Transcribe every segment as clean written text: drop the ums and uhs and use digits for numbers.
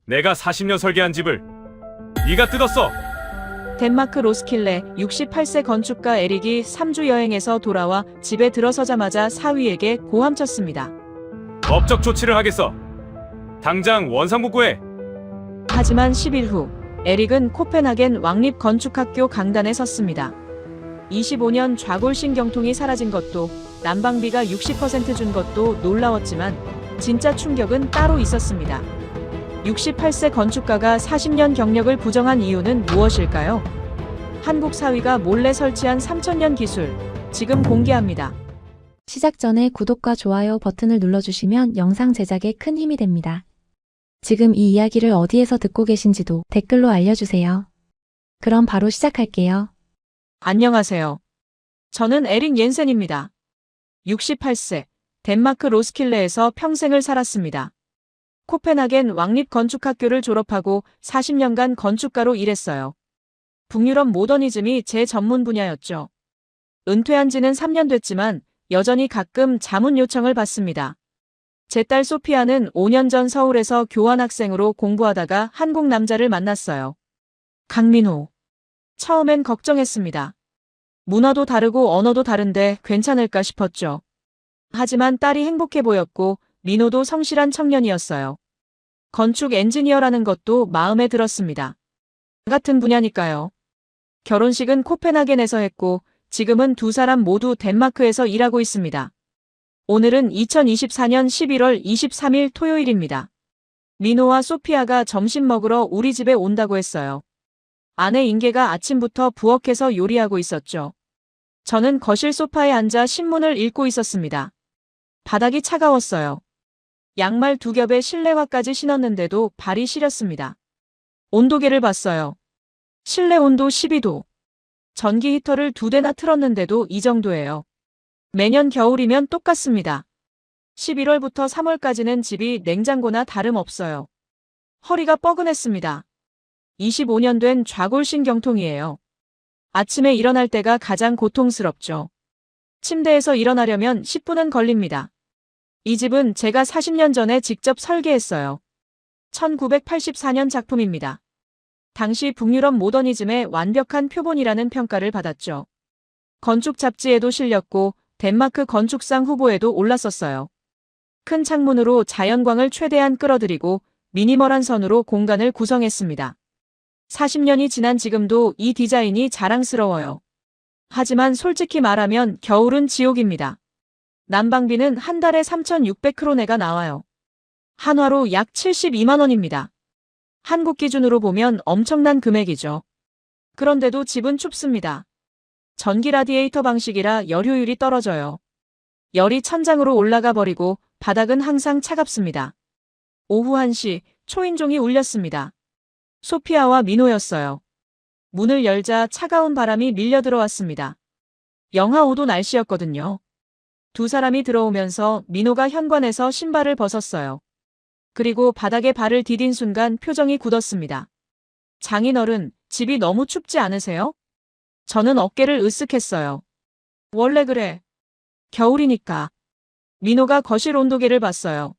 내가 40년 설계한 집을 네가 뜯었어. 덴마크 로스킬레 68세 건축가 에릭이 3주 여행에서 돌아와 집에 들어서자마자 사위에게 고함쳤습니다. 법적 조치를 하겠어. 당장 원상복구해. 하지만 10일 후 에릭은 코펜하겐 왕립 건축학교 강단에 섰습니다. 25년 좌골신경통이 사라진 것도 난방비가 60% 준 것도 놀라웠지만 진짜 충격은 따로 있었습니다. 68세 건축가가 40년 경력을 부정한 이유는 무엇일까요? 한국 사위가 몰래 설치한 3000년 기술, 지금 공개합니다. 시작 전에 구독과 좋아요 버튼을 눌러주시면 영상 제작에 큰 힘이 됩니다. 지금 이 이야기를 어디에서 듣고 계신지도 댓글로 알려주세요. 그럼 바로 시작할게요. 안녕하세요. 저는 에릭 옌센입니다. 68세, 덴마크 로스킬레에서 평생을 살았습니다. 코펜하겐 왕립 건축학교를 졸업하고 40년간 건축가로 일했어요. 북유럽 모더니즘이 제 전문 분야였죠. 은퇴한 지는 3년 됐지만 여전히 가끔 자문 요청을 받습니다. 제 딸 소피아는 5년 전 서울에서 교환학생으로 공부하다가 한국 남자를 만났어요. 강민호. 처음엔 걱정했습니다. 문화도 다르고 언어도 다른데 괜찮을까 싶었죠. 하지만 딸이 행복해 보였고 민호도 성실한 청년이었어요. 건축 엔지니어라는 것도 마음에 들었습니다. 같은 분야니까요. 결혼식은 코펜하겐에서 했고 지금은 두 사람 모두 덴마크에서 일하고 있습니다. 오늘은 2024년 11월 23일 토요일입니다. 민호와 소피아가 점심 먹으러 우리 집에 온다고 했어요. 아내 인계가 아침부터 부엌에서 요리하고 있었죠. 저는 거실 소파에 앉아 신문을 읽고 있었습니다. 바닥이 차가웠어요. 양말 2겹에 실내화까지 신었는데도 발이 시렸습니다. 온도계를 봤어요. 실내 온도 12도. 전기 히터를 2대나 틀었는데도 이 정도예요. 매년 겨울이면 똑같습니다. 11월부터 3월까지는 집이 냉장고나 다름없어요. 허리가 뻐근했습니다. 25년 된 좌골신경통이에요. 아침에 일어날 때가 가장 고통스럽죠. 침대에서 일어나려면 10분은 걸립니다. 이 집은 제가 40년 전에 직접 설계했어요. 1984년 작품입니다. 당시 북유럽 모더니즘의 완벽한 표본이라는 평가를 받았죠. 건축 잡지에도 실렸고 덴마크 건축상 후보에도 올랐었어요. 큰 창문으로 자연광을 최대한 끌어들이고 미니멀한 선으로 공간을 구성했습니다. 40년이 지난 지금도 이 디자인이 자랑스러워요. 하지만 솔직히 말하면 겨울은 지옥입니다. 난방비는 한 달에 3,600크로네가 나와요. 한화로 약 72만 원입니다. 한국 기준으로 보면 엄청난 금액이죠. 그런데도 집은 춥습니다. 전기 라디에이터 방식이라 열효율이 떨어져요. 열이 천장으로 올라가 버리고 바닥은 항상 차갑습니다. 오후 1시 초인종이 울렸습니다. 소피아와 민호였어요. 문을 열자 차가운 바람이 밀려 들어왔습니다. 영하 5도 날씨였거든요. 두 사람이 들어오면서 민호가 현관에서 신발을 벗었어요. 그리고 바닥에 발을 디딘 순간 표정이 굳었습니다. 장인어른, 집이 너무 춥지 않으세요? 저는 어깨를 으쓱했어요. 원래 그래. 겨울이니까. 민호가 거실 온도계를 봤어요.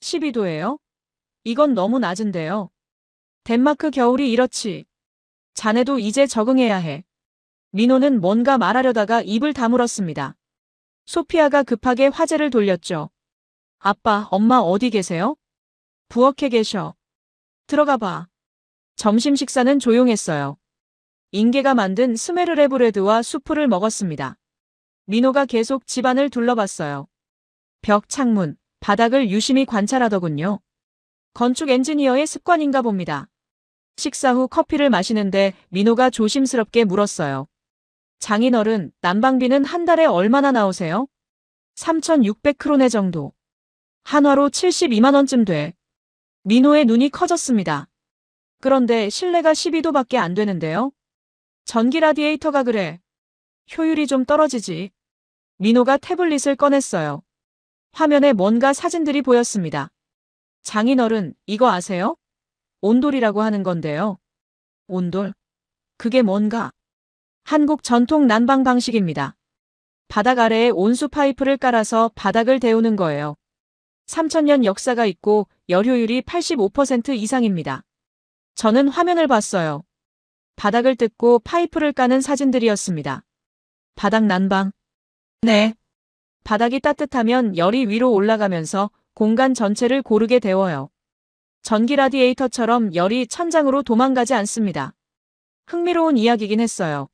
12도예요? 이건 너무 낮은데요. 덴마크 겨울이 이렇지. 자네도 이제 적응해야 해. 민호는 뭔가 말하려다가 입을 다물었습니다. 소피아가 급하게 화제를 돌렸죠. 아빠, 엄마 어디 계세요? 부엌에 계셔. 들어가 봐. 점심 식사는 조용했어요. 인계가 만든 스메르레 브레드와 수프를 먹었습니다. 민호가 계속 집안을 둘러봤어요. 벽, 창문, 바닥을 유심히 관찰하더군요. 건축 엔지니어의 습관인가 봅니다. 식사 후 커피를 마시는데 민호가 조심스럽게 물었어요. 장인어른, 난방비는 한 달에 얼마나 나오세요? 3,600크로네 정도. 한화로 72만 원쯤 돼. 민호의 눈이 커졌습니다. 그런데 실내가 12도밖에 안 되는데요? 전기 라디에이터가 그래. 효율이 좀 떨어지지. 민호가 태블릿을 꺼냈어요. 화면에 뭔가 사진들이 보였습니다. 장인어른, 이거 아세요? 온돌이라고 하는 건데요. 온돌? 그게 뭔가? 한국 전통 난방 방식입니다. 바닥 아래에 온수 파이프를 깔아서 바닥을 데우는 거예요. 3000년 역사가 있고 열효율이 85% 이상입니다. 저는 화면을 봤어요. 바닥을 뜯고 파이프를 까는 사진들이었습니다. 바닥 난방. 네. 바닥이 따뜻하면 열이 위로 올라가면서 공간 전체를 고르게 데워요. 전기 라디에이터처럼 열이 천장으로 도망가지 않습니다. 흥미로운 이야기긴 했어요.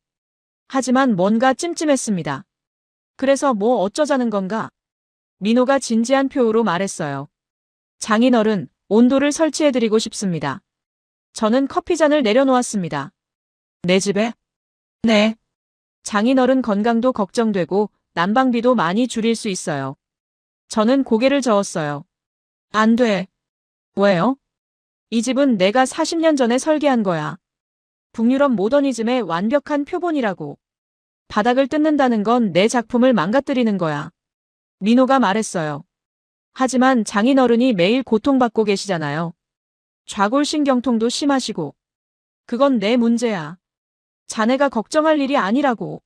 하지만 뭔가 찜찜했습니다. 그래서 뭐 어쩌자는 건가? 민호가 진지한 표우로 말했어요. 장인어른, 온도를 설치해드리고 싶습니다. 저는 커피잔을 내려놓았습니다. 내 집에? 네. 장인어른 건강도 걱정되고 난방비도 많이 줄일 수 있어요. 저는 고개를 저었어요. 안 돼. 왜요? 이 집은 내가 40년 전에 설계한 거야. 북유럽 모더니즘의 완벽한 표본이라고. 바닥을 뜯는다는 건 내 작품을 망가뜨리는 거야. 민호가 말했어요. 하지만 장인어른이 매일 고통받고 계시잖아요. 좌골신경통도 심하시고. 그건 내 문제야. 자네가 걱정할 일이 아니라고.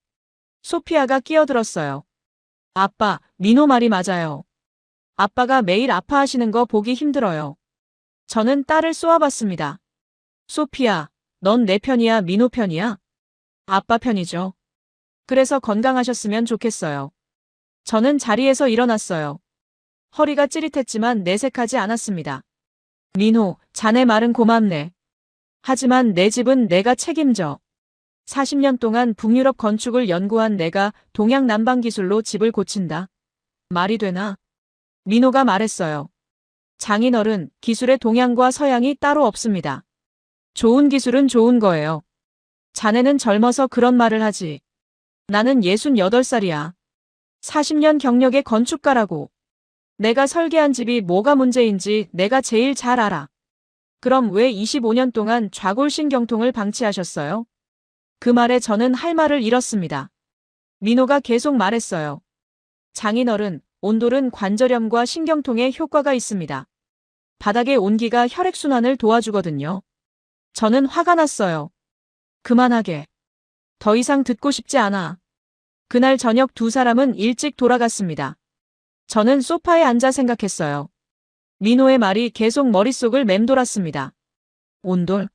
소피아가 끼어들었어요. 아빠, 민호 말이 맞아요. 아빠가 매일 아파하시는 거 보기 힘들어요. 저는 딸을 쏘아봤습니다. 소피아, 넌 내 편이야, 민호 편이야? 아빠 편이죠. 그래서 건강하셨으면 좋겠어요. 저는 자리에서 일어났어요. 허리가 찌릿했지만 내색하지 않았습니다. 민호, 자네 말은 고맙네. 하지만 내 집은 내가 책임져. 40년 동안 북유럽 건축을 연구한 내가 동양 난방 기술로 집을 고친다. 말이 되나? 민호가 말했어요. 장인어른, 기술의 동양과 서양이 따로 없습니다. 좋은 기술은 좋은 거예요. 자네는 젊어서 그런 말을 하지. 나는 68살이야. 40년 경력의 건축가라고. 내가 설계한 집이 뭐가 문제인지 내가 제일 잘 알아. 그럼 왜 25년 동안 좌골신경통을 방치하셨어요? 그 말에 저는 할 말을 잃었습니다. 민호가 계속 말했어요. 장인어른, 온돌은 관절염과 신경통에 효과가 있습니다. 바닥의 온기가 혈액순환을 도와주거든요. 저는 화가 났어요. 그만하게. 더 이상 듣고 싶지 않아. 그날 저녁 두 사람은 일찍 돌아갔습니다. 저는 소파에 앉아 생각했어요. 민호의 말이 계속 머릿속을 맴돌았습니다. 온돌,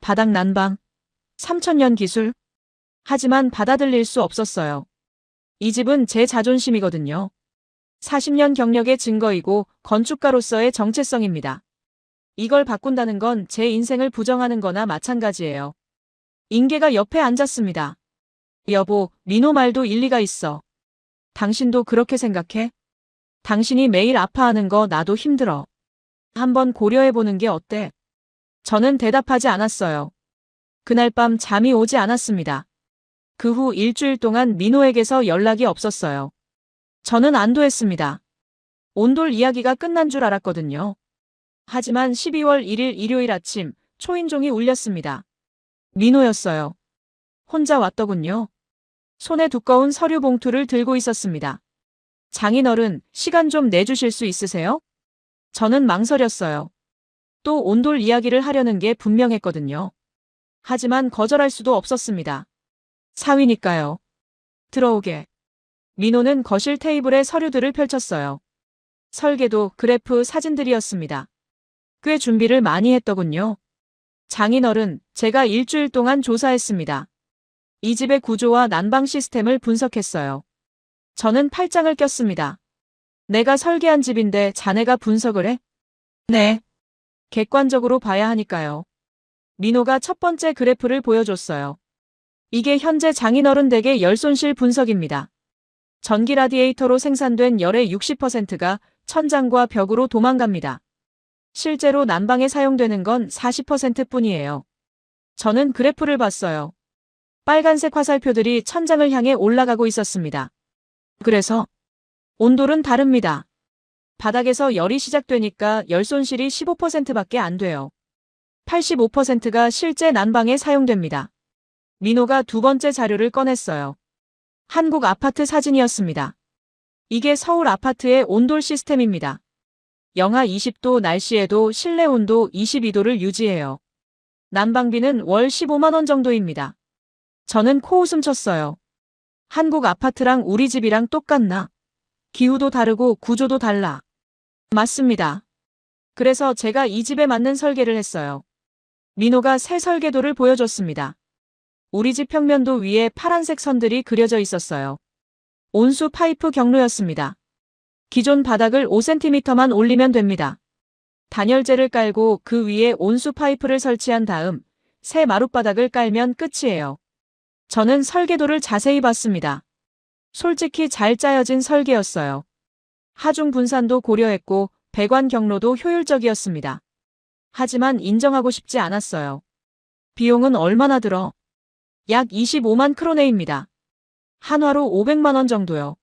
바닥 난방, 3000년 기술. 하지만 받아들일 수 없었어요. 이 집은 제 자존심이거든요. 40년 경력의 증거이고 건축가로서의 정체성입니다. 이걸 바꾼다는 건 제 인생을 부정하는 거나 마찬가지예요. 인계가 옆에 앉았습니다. 여보, 민호 말도 일리가 있어. 당신도 그렇게 생각해? 당신이 매일 아파하는 거 나도 힘들어. 한번 고려해보는 게 어때? 저는 대답하지 않았어요. 그날 밤 잠이 오지 않았습니다. 그 후 일주일 동안 민호에게서 연락이 없었어요. 저는 안도했습니다. 온돌 이야기가 끝난 줄 알았거든요. 하지만 12월 1일 일요일 아침 초인종이 울렸습니다. 민호였어요. 혼자 왔더군요. 손에 두꺼운 서류 봉투를 들고 있었습니다. 장인어른, 시간 좀 내주실 수 있으세요? 저는 망설였어요. 또 온돌 이야기를 하려는 게 분명했거든요. 하지만 거절할 수도 없었습니다. 사위니까요. 들어오게. 민호는 거실 테이블에 서류들을 펼쳤어요. 설계도, 그래프, 사진들이었습니다. 꽤 준비를 많이 했더군요. 장인어른, 제가 일주일 동안 조사했습니다. 이 집의 구조와 난방 시스템을 분석했어요. 저는 팔짱을 꼈습니다. 내가 설계한 집인데 자네가 분석을 해? 네. 객관적으로 봐야 하니까요. 민호가 첫 번째 그래프를 보여줬어요. 이게 현재 장인어른 댁의 열 손실 분석입니다. 전기 라디에이터로 생산된 열의 60%가 천장과 벽으로 도망갑니다. 실제로 난방에 사용되는 건 40%뿐이에요. 저는 그래프를 봤어요. 빨간색 화살표들이 천장을 향해 올라가고 있었습니다. 그래서 온돌은 다릅니다. 바닥에서 열이 시작되니까 열 손실이 15%밖에 안 돼요. 85%가 실제 난방에 사용됩니다. 민호가 두 번째 자료를 꺼냈어요. 한국 아파트 사진이었습니다. 이게 서울 아파트의 온돌 시스템입니다. 영하 20도 날씨에도 실내 온도 22도를 유지해요. 난방비는 월 15만 원 정도입니다. 저는 코웃음 쳤어요. 한국 아파트랑 우리 집이랑 똑같나? 기후도 다르고 구조도 달라. 맞습니다. 그래서 제가 이 집에 맞는 설계를 했어요. 민호가 새 설계도를 보여줬습니다. 우리 집 평면도 위에 파란색 선들이 그려져 있었어요. 온수 파이프 경로였습니다. 기존 바닥을 5cm만 올리면 됩니다. 단열재를 깔고 그 위에 온수 파이프를 설치한 다음 새 마룻바닥을 깔면 끝이에요. 저는 설계도를 자세히 봤습니다. 솔직히 잘 짜여진 설계였어요. 하중 분산도 고려했고 배관 경로도 효율적이었습니다. 하지만 인정하고 싶지 않았어요. 비용은 얼마나 들어? 약 25만 크로네입니다. 한화로 500만 원 정도요.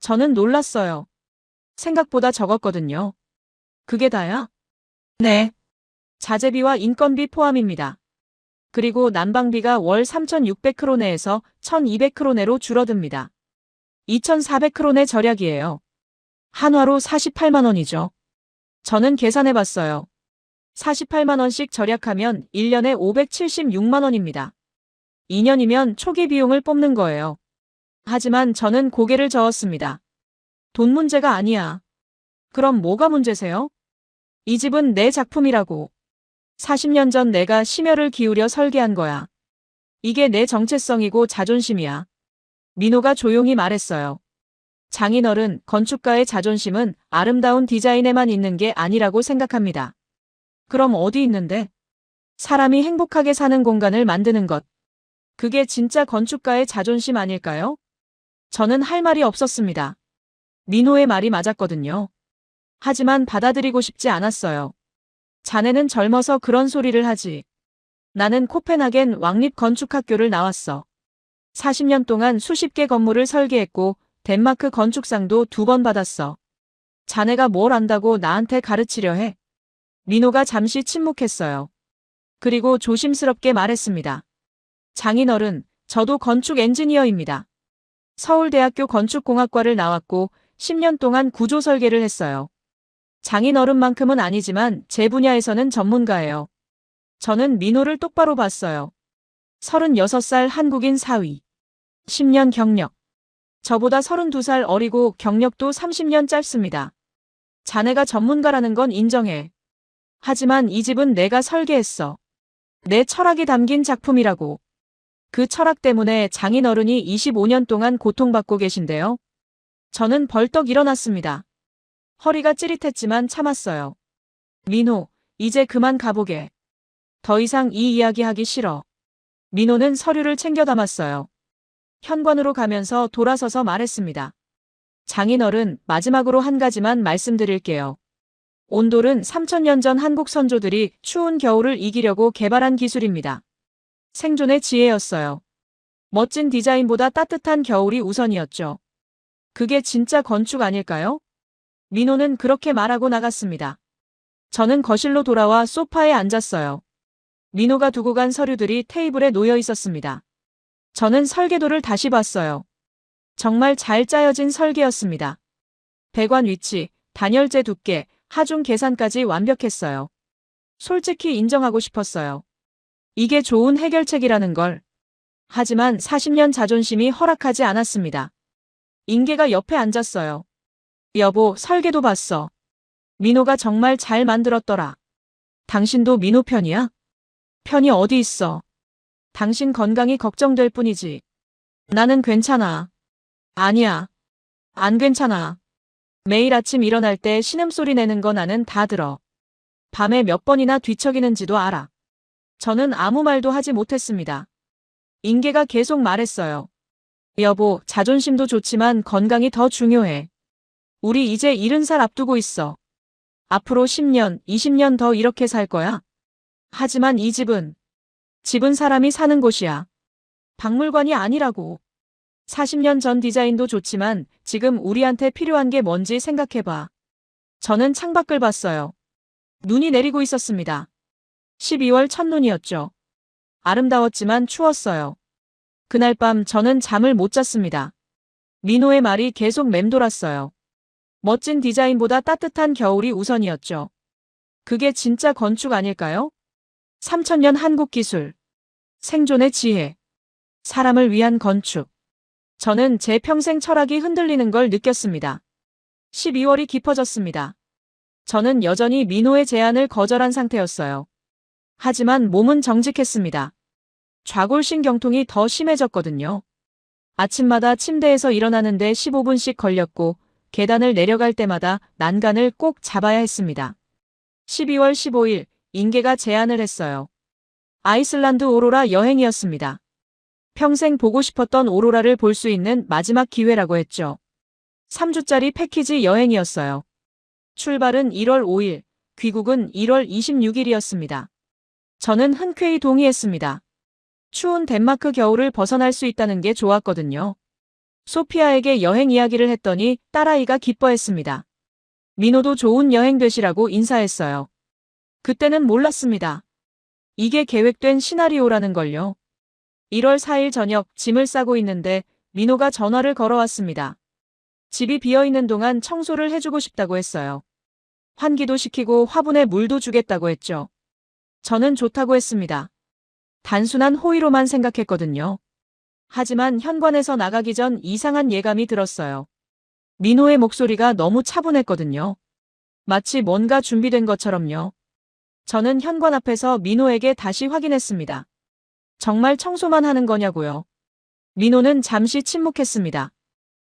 저는 놀랐어요. 생각보다 적었거든요. 그게 다야? 네. 자재비와 인건비 포함입니다. 그리고 난방비가 월 3,600크로네에서 1,200크로네로 줄어듭니다. 2,400크로네 절약이에요. 한화로 48만 원이죠. 저는 계산해봤어요. 48만 원씩 절약하면 1년에 576만 원입니다. 2년이면 초기 비용을 뽑는 거예요. 하지만 저는 고개를 저었습니다. 돈 문제가 아니야. 그럼 뭐가 문제세요? 이 집은 내 작품이라고. 40년 전 내가 심혈을 기울여 설계한 거야. 이게 내 정체성이고 자존심이야. 민호가 조용히 말했어요. 장인어른, 건축가의 자존심은 아름다운 디자인에만 있는 게 아니라고 생각합니다. 그럼 어디 있는데? 사람이 행복하게 사는 공간을 만드는 것. 그게 진짜 건축가의 자존심 아닐까요? 저는 할 말이 없었습니다. 민호의 말이 맞았거든요. 하지만 받아들이고 싶지 않았어요. 자네는 젊어서 그런 소리를 하지. 나는 코펜하겐 왕립 건축학교를 나왔어. 40년 동안 수십 개 건물을 설계했고 덴마크 건축상도 2번 받았어. 자네가 뭘 안다고 나한테 가르치려 해? 민호가 잠시 침묵했어요. 그리고 조심스럽게 말했습니다. 장인어른, 저도 건축 엔지니어입니다. 서울대학교 건축공학과를 나왔고 10년 동안 구조 설계를 했어요. 장인어른만큼은 아니지만 제 분야에서는 전문가예요. 저는 민호를 똑바로 봤어요. 36살 한국인 사위. 10년 경력. 저보다 32살 어리고 경력도 30년 짧습니다. 자네가 전문가라는 건 인정해. 하지만 이 집은 내가 설계했어. 내 철학이 담긴 작품이라고. 그 철학 때문에 장인어른이 25년 동안 고통받고 계신데요. 저는 벌떡 일어났습니다. 허리가 찌릿했지만 참았어요. 민호, 이제 그만 가보게. 더 이상 이 이야기 하기 싫어. 민호는 서류를 챙겨 담았어요. 현관으로 가면서 돌아서서 말했습니다. 장인어른, 마지막으로 한 가지만 말씀드릴게요. 온돌은 3000년 전 한국 선조들이 추운 겨울을 이기려고 개발한 기술입니다. 생존의 지혜였어요. 멋진 디자인보다 따뜻한 겨울이 우선이었죠. 그게 진짜 건축 아닐까요? 민호는 그렇게 말하고 나갔습니다. 저는 거실로 돌아와 소파에 앉았어요. 민호가 두고 간 서류들이 테이블에 놓여 있었습니다. 저는 설계도를 다시 봤어요. 정말 잘 짜여진 설계였습니다. 배관 위치, 단열재 두께, 하중 계산까지 완벽했어요. 솔직히 인정하고 싶었어요. 이게 좋은 해결책이라는 걸. 하지만 40년 자존심이 허락하지 않았습니다. 인계가 옆에 앉았어요. 여보, 설계도 봤어. 민호가 정말 잘 만들었더라. 당신도 민호 편이야? 편이 어디 있어? 당신 건강이 걱정될 뿐이지. 나는 괜찮아. 아니야. 안 괜찮아. 매일 아침 일어날 때 신음소리 내는 거 나는 다 들어. 밤에 몇 번이나 뒤척이는지도 알아. 저는 아무 말도 하지 못했습니다. 인계가 계속 말했어요. 여보, 자존심도 좋지만 건강이 더 중요해. 우리 이제 70살 앞두고 있어. 앞으로 10년, 20년 더 이렇게 살 거야. 하지만 이 집은 사람이 사는 곳이야. 박물관이 아니라고. 40년 전 디자인도 좋지만 지금 우리한테 필요한 게 뭔지 생각해봐. 저는 창밖을 봤어요. 눈이 내리고 있었습니다. 12월 첫눈이었죠. 아름다웠지만 추웠어요. 그날 밤 저는 잠을 못 잤습니다. 민호의 말이 계속 맴돌았어요. 멋진 디자인보다 따뜻한 겨울이 우선이었죠. 그게 진짜 건축 아닐까요? 3000년 한국 기술. 생존의 지혜. 사람을 위한 건축. 저는 제 평생 철학이 흔들리는 걸 느꼈습니다. 12월이 깊어졌습니다. 저는 여전히 민호의 제안을 거절한 상태였어요. 하지만 몸은 정직했습니다. 좌골신경통이 더 심해졌거든요. 아침마다 침대에서 일어나는데 15분씩 걸렸고 계단을 내려갈 때마다 난간을 꼭 잡아야 했습니다. 12월 15일 인계가 제안을 했어요. 아이슬란드 오로라 여행이었습니다. 평생 보고 싶었던 오로라를 볼 수 있는 마지막 기회라고 했죠. 3주짜리 패키지 여행이었어요. 출발은 1월 5일, 귀국은 1월 26일이었습니다. 저는 흔쾌히 동의했습니다. 추운 덴마크 겨울을 벗어날 수 있다는 게 좋았거든요. 소피아에게 여행 이야기를 했더니 딸아이가 기뻐했습니다. 민호도 좋은 여행 되시라고 인사했어요. 그때는 몰랐습니다. 이게 계획된 시나리오라는 걸요. 1월 4일 저녁 짐을 싸고 있는데 민호가 전화를 걸어왔습니다. 집이 비어있는 동안 청소를 해주고 싶다고 했어요. 환기도 시키고 화분에 물도 주겠다고 했죠. 저는 좋다고 했습니다. 단순한 호의로만 생각했거든요. 하지만 현관에서 나가기 전 이상한 예감이 들었어요. 민호의 목소리가 너무 차분했거든요. 마치 뭔가 준비된 것처럼요. 저는 현관 앞에서 민호에게 다시 확인했습니다. 정말 청소만 하는 거냐고요. 민호는 잠시 침묵했습니다.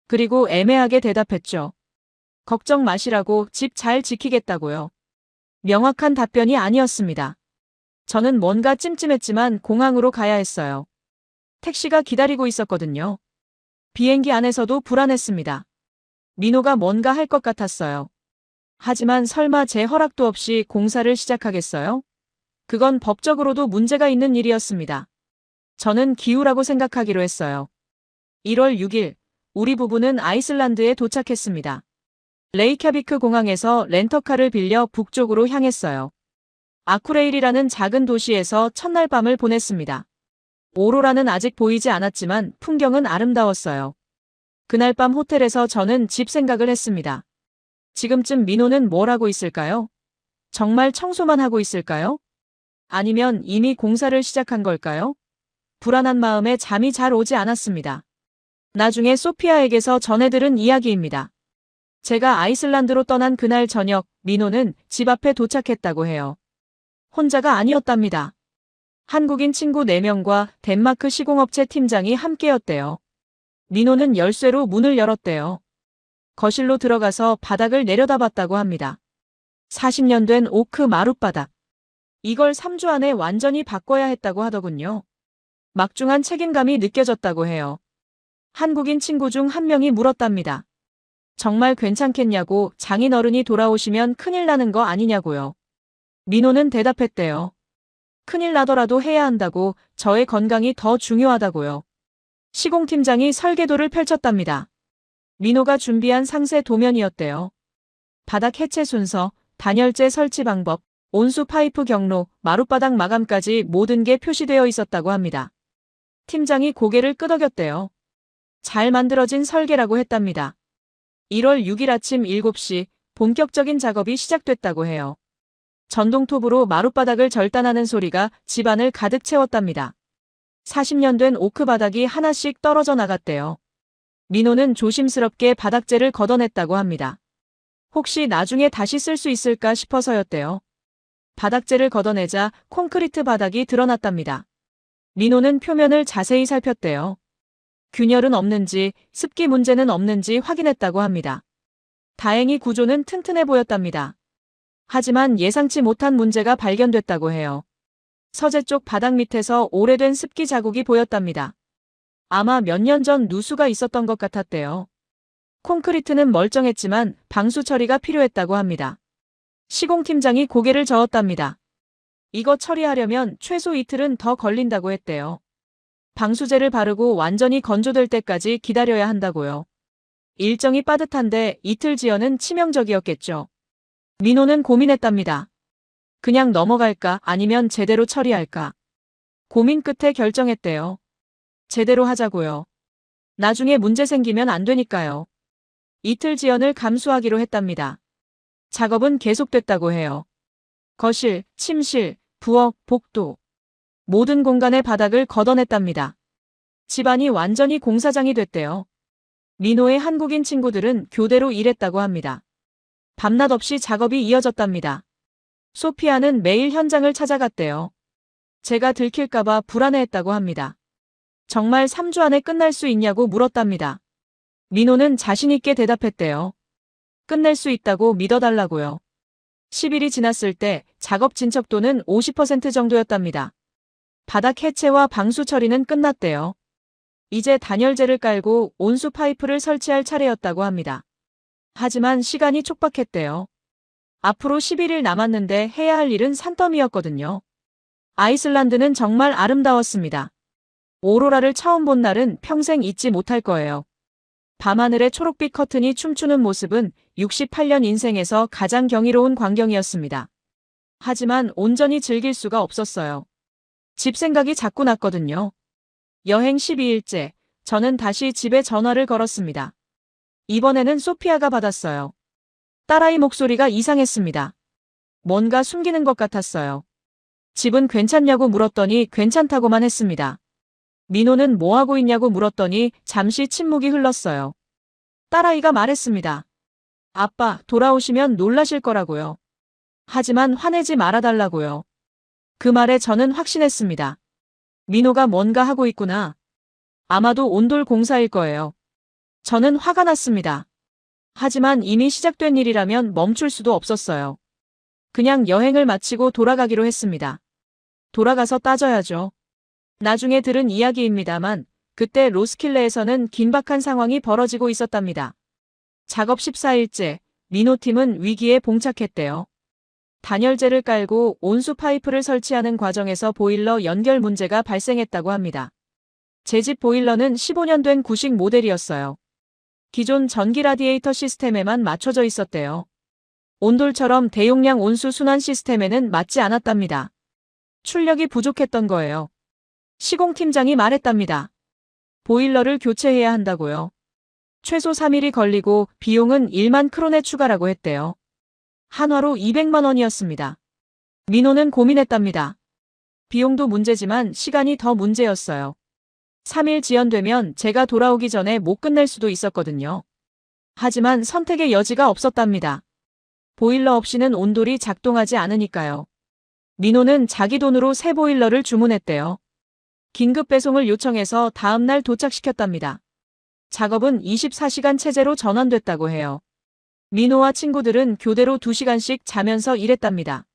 그리고 애매하게 대답했죠. 걱정 마시라고 집 잘 지키겠다고요. 명확한 답변이 아니었습니다. 저는 뭔가 찜찜했지만 공항으로 가야 했어요. 택시가 기다리고 있었거든요. 비행기 안에서도 불안했습니다. 민호가 뭔가 할 것 같았어요. 하지만 설마 제 허락도 없이 공사를 시작하겠어요? 그건 법적으로도 문제가 있는 일이었습니다. 저는 기우라고 생각하기로 했어요. 1월 6일, 우리 부부는 아이슬란드에 도착했습니다. 레이캬비크 공항에서 렌터카를 빌려 북쪽으로 향했어요. 아쿠레일이라는 작은 도시에서 첫날 밤을 보냈습니다. 오로라는 아직 보이지 않았지만 풍경은 아름다웠어요. 그날 밤 호텔에서 저는 집 생각을 했습니다. 지금쯤 민호는 뭘 하고 있을까요? 정말 청소만 하고 있을까요? 아니면 이미 공사를 시작한 걸까요? 불안한 마음에 잠이 잘 오지 않았습니다. 나중에 소피아에게서 전해들은 이야기입니다. 제가 아이슬란드로 떠난 그날 저녁, 민호는 집 앞에 도착했다고 해요. 혼자가 아니었답니다. 한국인 친구 4명과 덴마크 시공업체 팀장이 함께였대요. 민호는 열쇠로 문을 열었대요. 거실로 들어가서 바닥을 내려다봤다고 합니다. 40년 된 오크 마룻바닥. 이걸 3주 안에 완전히 바꿔야 했다고 하더군요. 막중한 책임감이 느껴졌다고 해요. 한국인 친구 중 한 명이 물었답니다. 정말 괜찮겠냐고 장인어른이 돌아오시면 큰일 나는 거 아니냐고요. 민호는 대답했대요. 큰일 나더라도 해야 한다고, 저의 건강이 더 중요하다고요. 시공팀장이 설계도를 펼쳤답니다. 민호가 준비한 상세 도면이었대요. 바닥 해체 순서, 단열재 설치 방법, 온수 파이프 경로, 마룻바닥 마감까지 모든 게 표시되어 있었다고 합니다. 팀장이 고개를 끄덕였대요. 잘 만들어진 설계라고 했답니다. 1월 6일 아침 7시 본격적인 작업이 시작됐다고 해요. 전동톱으로 마룻바닥을 절단하는 소리가 집안을 가득 채웠답니다. 40년 된 오크 바닥이 하나씩 떨어져 나갔대요. 민호는 조심스럽게 바닥재를 걷어냈다고 합니다. 혹시 나중에 다시 쓸 수 있을까 싶어서였대요. 바닥재를 걷어내자 콘크리트 바닥이 드러났답니다. 민호는 표면을 자세히 살폈대요. 균열은 없는지, 습기 문제는 없는지 확인했다고 합니다. 다행히 구조는 튼튼해 보였답니다. 하지만 예상치 못한 문제가 발견됐다고 해요. 서재 쪽 바닥 밑에서 오래된 습기 자국이 보였답니다. 아마 몇 년 전 누수가 있었던 것 같았대요. 콘크리트는 멀쩡했지만 방수 처리가 필요했다고 합니다. 시공팀장이 고개를 저었답니다. 이거 처리하려면 최소 이틀은 더 걸린다고 했대요. 방수제를 바르고 완전히 건조될 때까지 기다려야 한다고요. 일정이 빠듯한데 이틀 지연은 치명적이었겠죠. 민호는 고민했답니다. 그냥 넘어갈까 아니면 제대로 처리할까. 고민 끝에 결정했대요. 제대로 하자고요. 나중에 문제 생기면 안 되니까요. 이틀 지연을 감수하기로 했답니다. 작업은 계속됐다고 해요. 거실, 침실, 부엌, 복도. 모든 공간의 바닥을 걷어냈답니다. 집안이 완전히 공사장이 됐대요. 민호의 한국인 친구들은 교대로 일했다고 합니다. 밤낮 없이 작업이 이어졌답니다. 소피아는 매일 현장을 찾아갔대요. 제가 들킬까봐 불안해했다고 합니다. 정말 3주 안에 끝날 수 있냐고 물었답니다. 민호는 자신있게 대답했대요. 끝낼 수 있다고 믿어달라고요. 10일이 지났을 때 작업 진척도는 50% 정도였답니다. 바닥 해체와 방수 처리는 끝났대요. 이제 단열재를 깔고 온수 파이프를 설치할 차례였다고 합니다. 하지만 시간이 촉박했대요. 앞으로 11일 남았는데 해야 할 일은 산더미였거든요. 아이슬란드는 정말 아름다웠습니다. 오로라를 처음 본 날은 평생 잊지 못할 거예요. 밤하늘의 초록빛 커튼이 춤추는 모습은 68년 인생에서 가장 경이로운 광경이었습니다. 하지만 온전히 즐길 수가 없었어요. 집 생각이 자꾸 났거든요. 여행 12일째, 저는 다시 집에 전화를 걸었습니다. 이번에는 소피아가 받았어요. 딸아이 목소리가 이상했습니다. 뭔가 숨기는 것 같았어요. 집은 괜찮냐고 물었더니 괜찮다고만 했습니다. 민호는 뭐 하고 있냐고 물었더니 잠시 침묵이 흘렀어요. 딸아이가 말했습니다. 아빠, 돌아오시면 놀라실 거라고요. 하지만 화내지 말아달라고요. 그 말에 저는 확신했습니다. 민호가 뭔가 하고 있구나. 아마도 온돌 공사일 거예요. 저는 화가 났습니다. 하지만 이미 시작된 일이라면 멈출 수도 없었어요. 그냥 여행을 마치고 돌아가기로 했습니다. 돌아가서 따져야죠. 나중에 들은 이야기입니다만 그때 로스킬레에서는 긴박한 상황이 벌어지고 있었답니다. 작업 14일째, 민호팀은 위기에 봉착했대요. 단열재를 깔고 온수 파이프를 설치하는 과정에서 보일러 연결 문제가 발생했다고 합니다. 제 집 보일러는 15년 된 구식 모델이었어요. 기존 전기 라디에이터 시스템에만 맞춰져 있었대요. 온돌처럼 대용량 온수 순환 시스템에는 맞지 않았답니다. 출력이 부족했던 거예요. 시공팀장이 말했답니다. 보일러를 교체해야 한다고요. 최소 3일이 걸리고 비용은 1만 크론에 추가라고 했대요. 한화로 200만 원이었습니다. 민호는 고민했답니다. 비용도 문제지만 시간이 더 문제였어요. 3일 지연되면 제가 돌아오기 전에 못 끝낼 수도 있었거든요. 하지만 선택의 여지가 없었답니다. 보일러 없이는 온돌이 작동하지 않으니까요. 민호는 자기 돈으로 새 보일러를 주문했대요. 긴급 배송을 요청해서 다음날 도착시켰답니다. 작업은 24시간 체제로 전환됐다고 해요. 민호와 친구들은 교대로 2시간씩 자면서 일했답니다.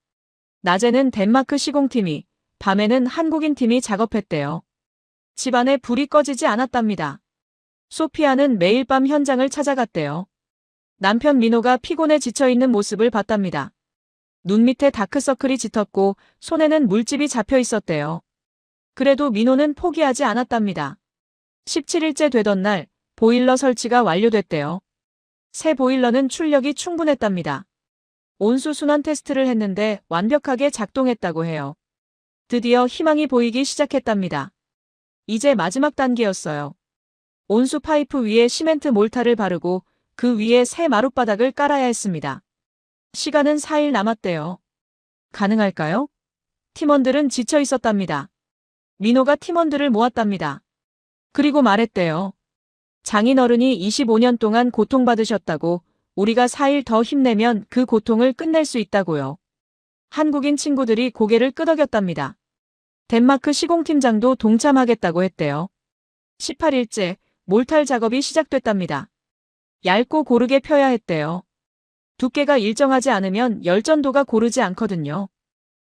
낮에는 덴마크 시공팀이, 밤에는 한국인 팀이 작업했대요. 집안에 불이 꺼지지 않았답니다. 소피아는 매일 밤 현장을 찾아갔대요. 남편 민호가 피곤해 지쳐있는 모습을 봤답니다. 눈 밑에 다크서클이 짙었고 손에는 물집이 잡혀 있었대요. 그래도 민호는 포기하지 않았답니다. 17일째 되던 날 보일러 설치가 완료됐대요. 새 보일러는 출력이 충분했답니다. 온수 순환 테스트를 했는데 완벽하게 작동했다고 해요. 드디어 희망이 보이기 시작했답니다. 이제 마지막 단계였어요. 온수 파이프 위에 시멘트 몰타를 바르고 그 위에 새 마룻바닥을 깔아야 했습니다. 시간은 4일 남았대요. 가능할까요? 팀원들은 지쳐 있었답니다. 민호가 팀원들을 모았답니다. 그리고 말했대요. 장인어른이 25년 동안 고통받으셨다고, 우리가 4일 더 힘내면 그 고통을 끝낼 수 있다고요. 한국인 친구들이 고개를 끄덕였답니다. 덴마크 시공팀장도 동참하겠다고 했대요. 18일째, 몰탈 작업이 시작됐답니다. 얇고 고르게 펴야 했대요. 두께가 일정하지 않으면 열전도가 고르지 않거든요.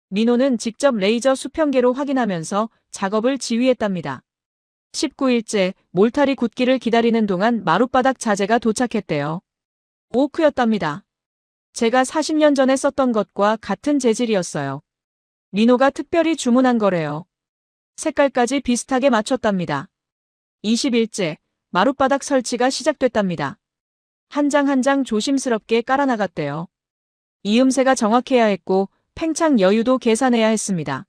민호는 직접 레이저 수평계로 확인하면서 작업을 지휘했답니다. 19일째, 몰탈이 굳기를 기다리는 동안 마룻바닥 자재가 도착했대요. 오크였답니다. 제가 40년 전에 썼던 것과 같은 재질이었어요. 민호가 특별히 주문한 거래요. 색깔까지 비슷하게 맞췄답니다. 20일째, 마룻바닥 설치가 시작됐답니다. 한 장 한 장 조심스럽게 깔아나갔대요. 이음새가 정확해야 했고 팽창 여유도 계산해야 했습니다.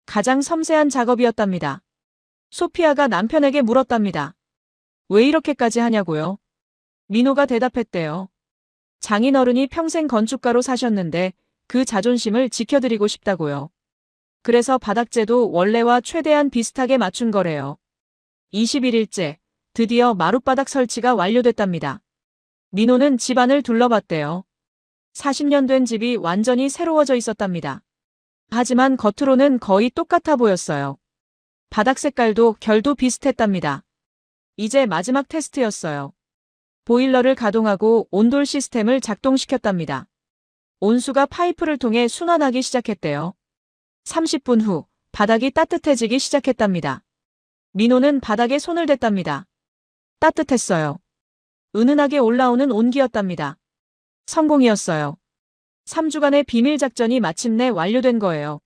가장 섬세한 작업이었답니다. 소피아가 남편에게 물었답니다. 왜 이렇게까지 하냐고요? 민호가 대답했대요. 장인어른이 평생 건축가로 사셨는데 그 자존심을 지켜드리고 싶다고요. 그래서 바닥재도 원래와 최대한 비슷하게 맞춘 거래요. 21일째, 드디어 마룻바닥 설치가 완료됐답니다. 민호는 집안을 둘러봤대요. 40년 된 집이 완전히 새로워져 있었답니다. 하지만 겉으로는 거의 똑같아 보였어요. 바닥 색깔도 결도 비슷했답니다. 이제 마지막 테스트였어요. 보일러를 가동하고 온돌 시스템을 작동시켰답니다. 온수가 파이프를 통해 순환하기 시작했대요. 30분 후 바닥이 따뜻해지기 시작했답니다. 민호는 바닥에 손을 댔답니다. 따뜻했어요. 은은하게 올라오는 온기였답니다. 성공이었어요. 3주간의 비밀 작전이 마침내 완료된 거예요.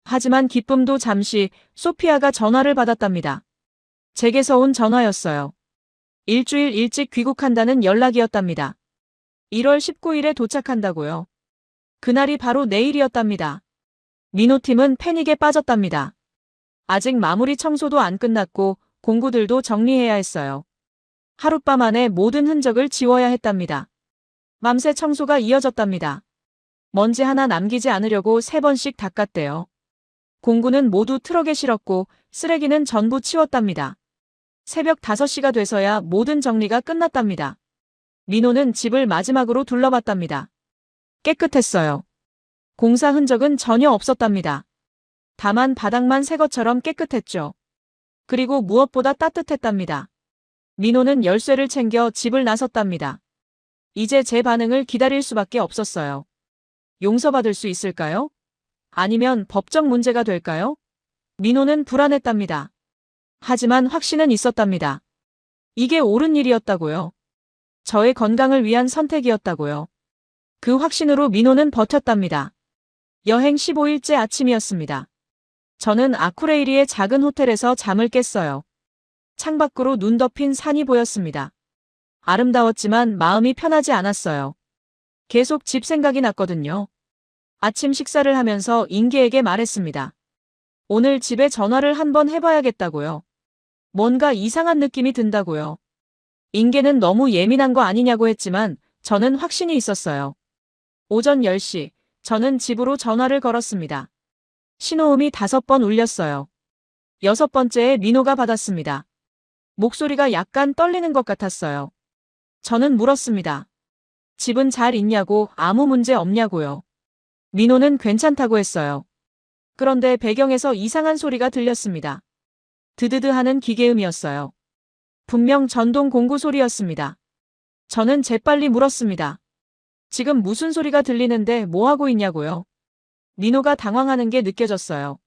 하지만 기쁨도 잠시 소피아가 전화를 받았답니다. 제게서 온 전화였어요. 일주일 일찍 귀국한다는 연락이었답니다. 1월 19일에 도착한다고요. 그날이 바로 내일이었답니다. 민호팀은 패닉에 빠졌답니다. 아직 마무리 청소도 안 끝났고 공구들도 정리해야 했어요. 하룻밤 안에 모든 흔적을 지워야 했답니다. 밤새 청소가 이어졌답니다. 먼지 하나 남기지 않으려고 3번씩 닦았대요. 공구는 모두 트럭에 실었고 쓰레기는 전부 치웠답니다. 새벽 5시가 돼서야 모든 정리가 끝났답니다. 민호는 집을 마지막으로 둘러봤답니다. 깨끗했어요. 공사 흔적은 전혀 없었답니다. 다만 바닥만 새 것처럼 깨끗했죠. 그리고 무엇보다 따뜻했답니다. 민호는 열쇠를 챙겨 집을 나섰답니다. 이제 제 반응을 기다릴 수밖에 없었어요. 용서받을 수 있을까요? 아니면 법적 문제가 될까요? 민호는 불안했답니다. 하지만 확신은 있었답니다. 이게 옳은 일이었다고요. 저의 건강을 위한 선택이었다고요. 그 확신으로 민호는 버텼답니다. 여행 15일째 아침이었습니다. 저는 아쿠레이리의 작은 호텔에서 잠을 깼어요. 창밖으로 눈 덮인 산이 보였습니다. 아름다웠지만 마음이 편하지 않았어요. 계속 집 생각이 났거든요. 아침 식사를 하면서 인계에게 말했습니다. 오늘 집에 전화를 한번 해봐야겠다고요. 뭔가 이상한 느낌이 든다고요. 인계는 너무 예민한 거 아니냐고 했지만 저는 확신이 있었어요. 오전 10시, 저는 집으로 전화를 걸었습니다. 신호음이 5번 울렸어요. 6번째에 민호가 받았습니다. 목소리가 약간 떨리는 것 같았어요. 저는 물었습니다. 집은 잘 있냐고, 아무 문제 없냐고요. 민호는 괜찮다고 했어요. 그런데 배경에서 이상한 소리가 들렸습니다. 드드드 하는 기계음이었어요. 분명 전동 공구 소리였습니다. 저는 재빨리 물었습니다. 지금 무슨 소리가 들리는데 뭐 하고 있냐고요. 민호가 당황하는 게 느껴졌어요.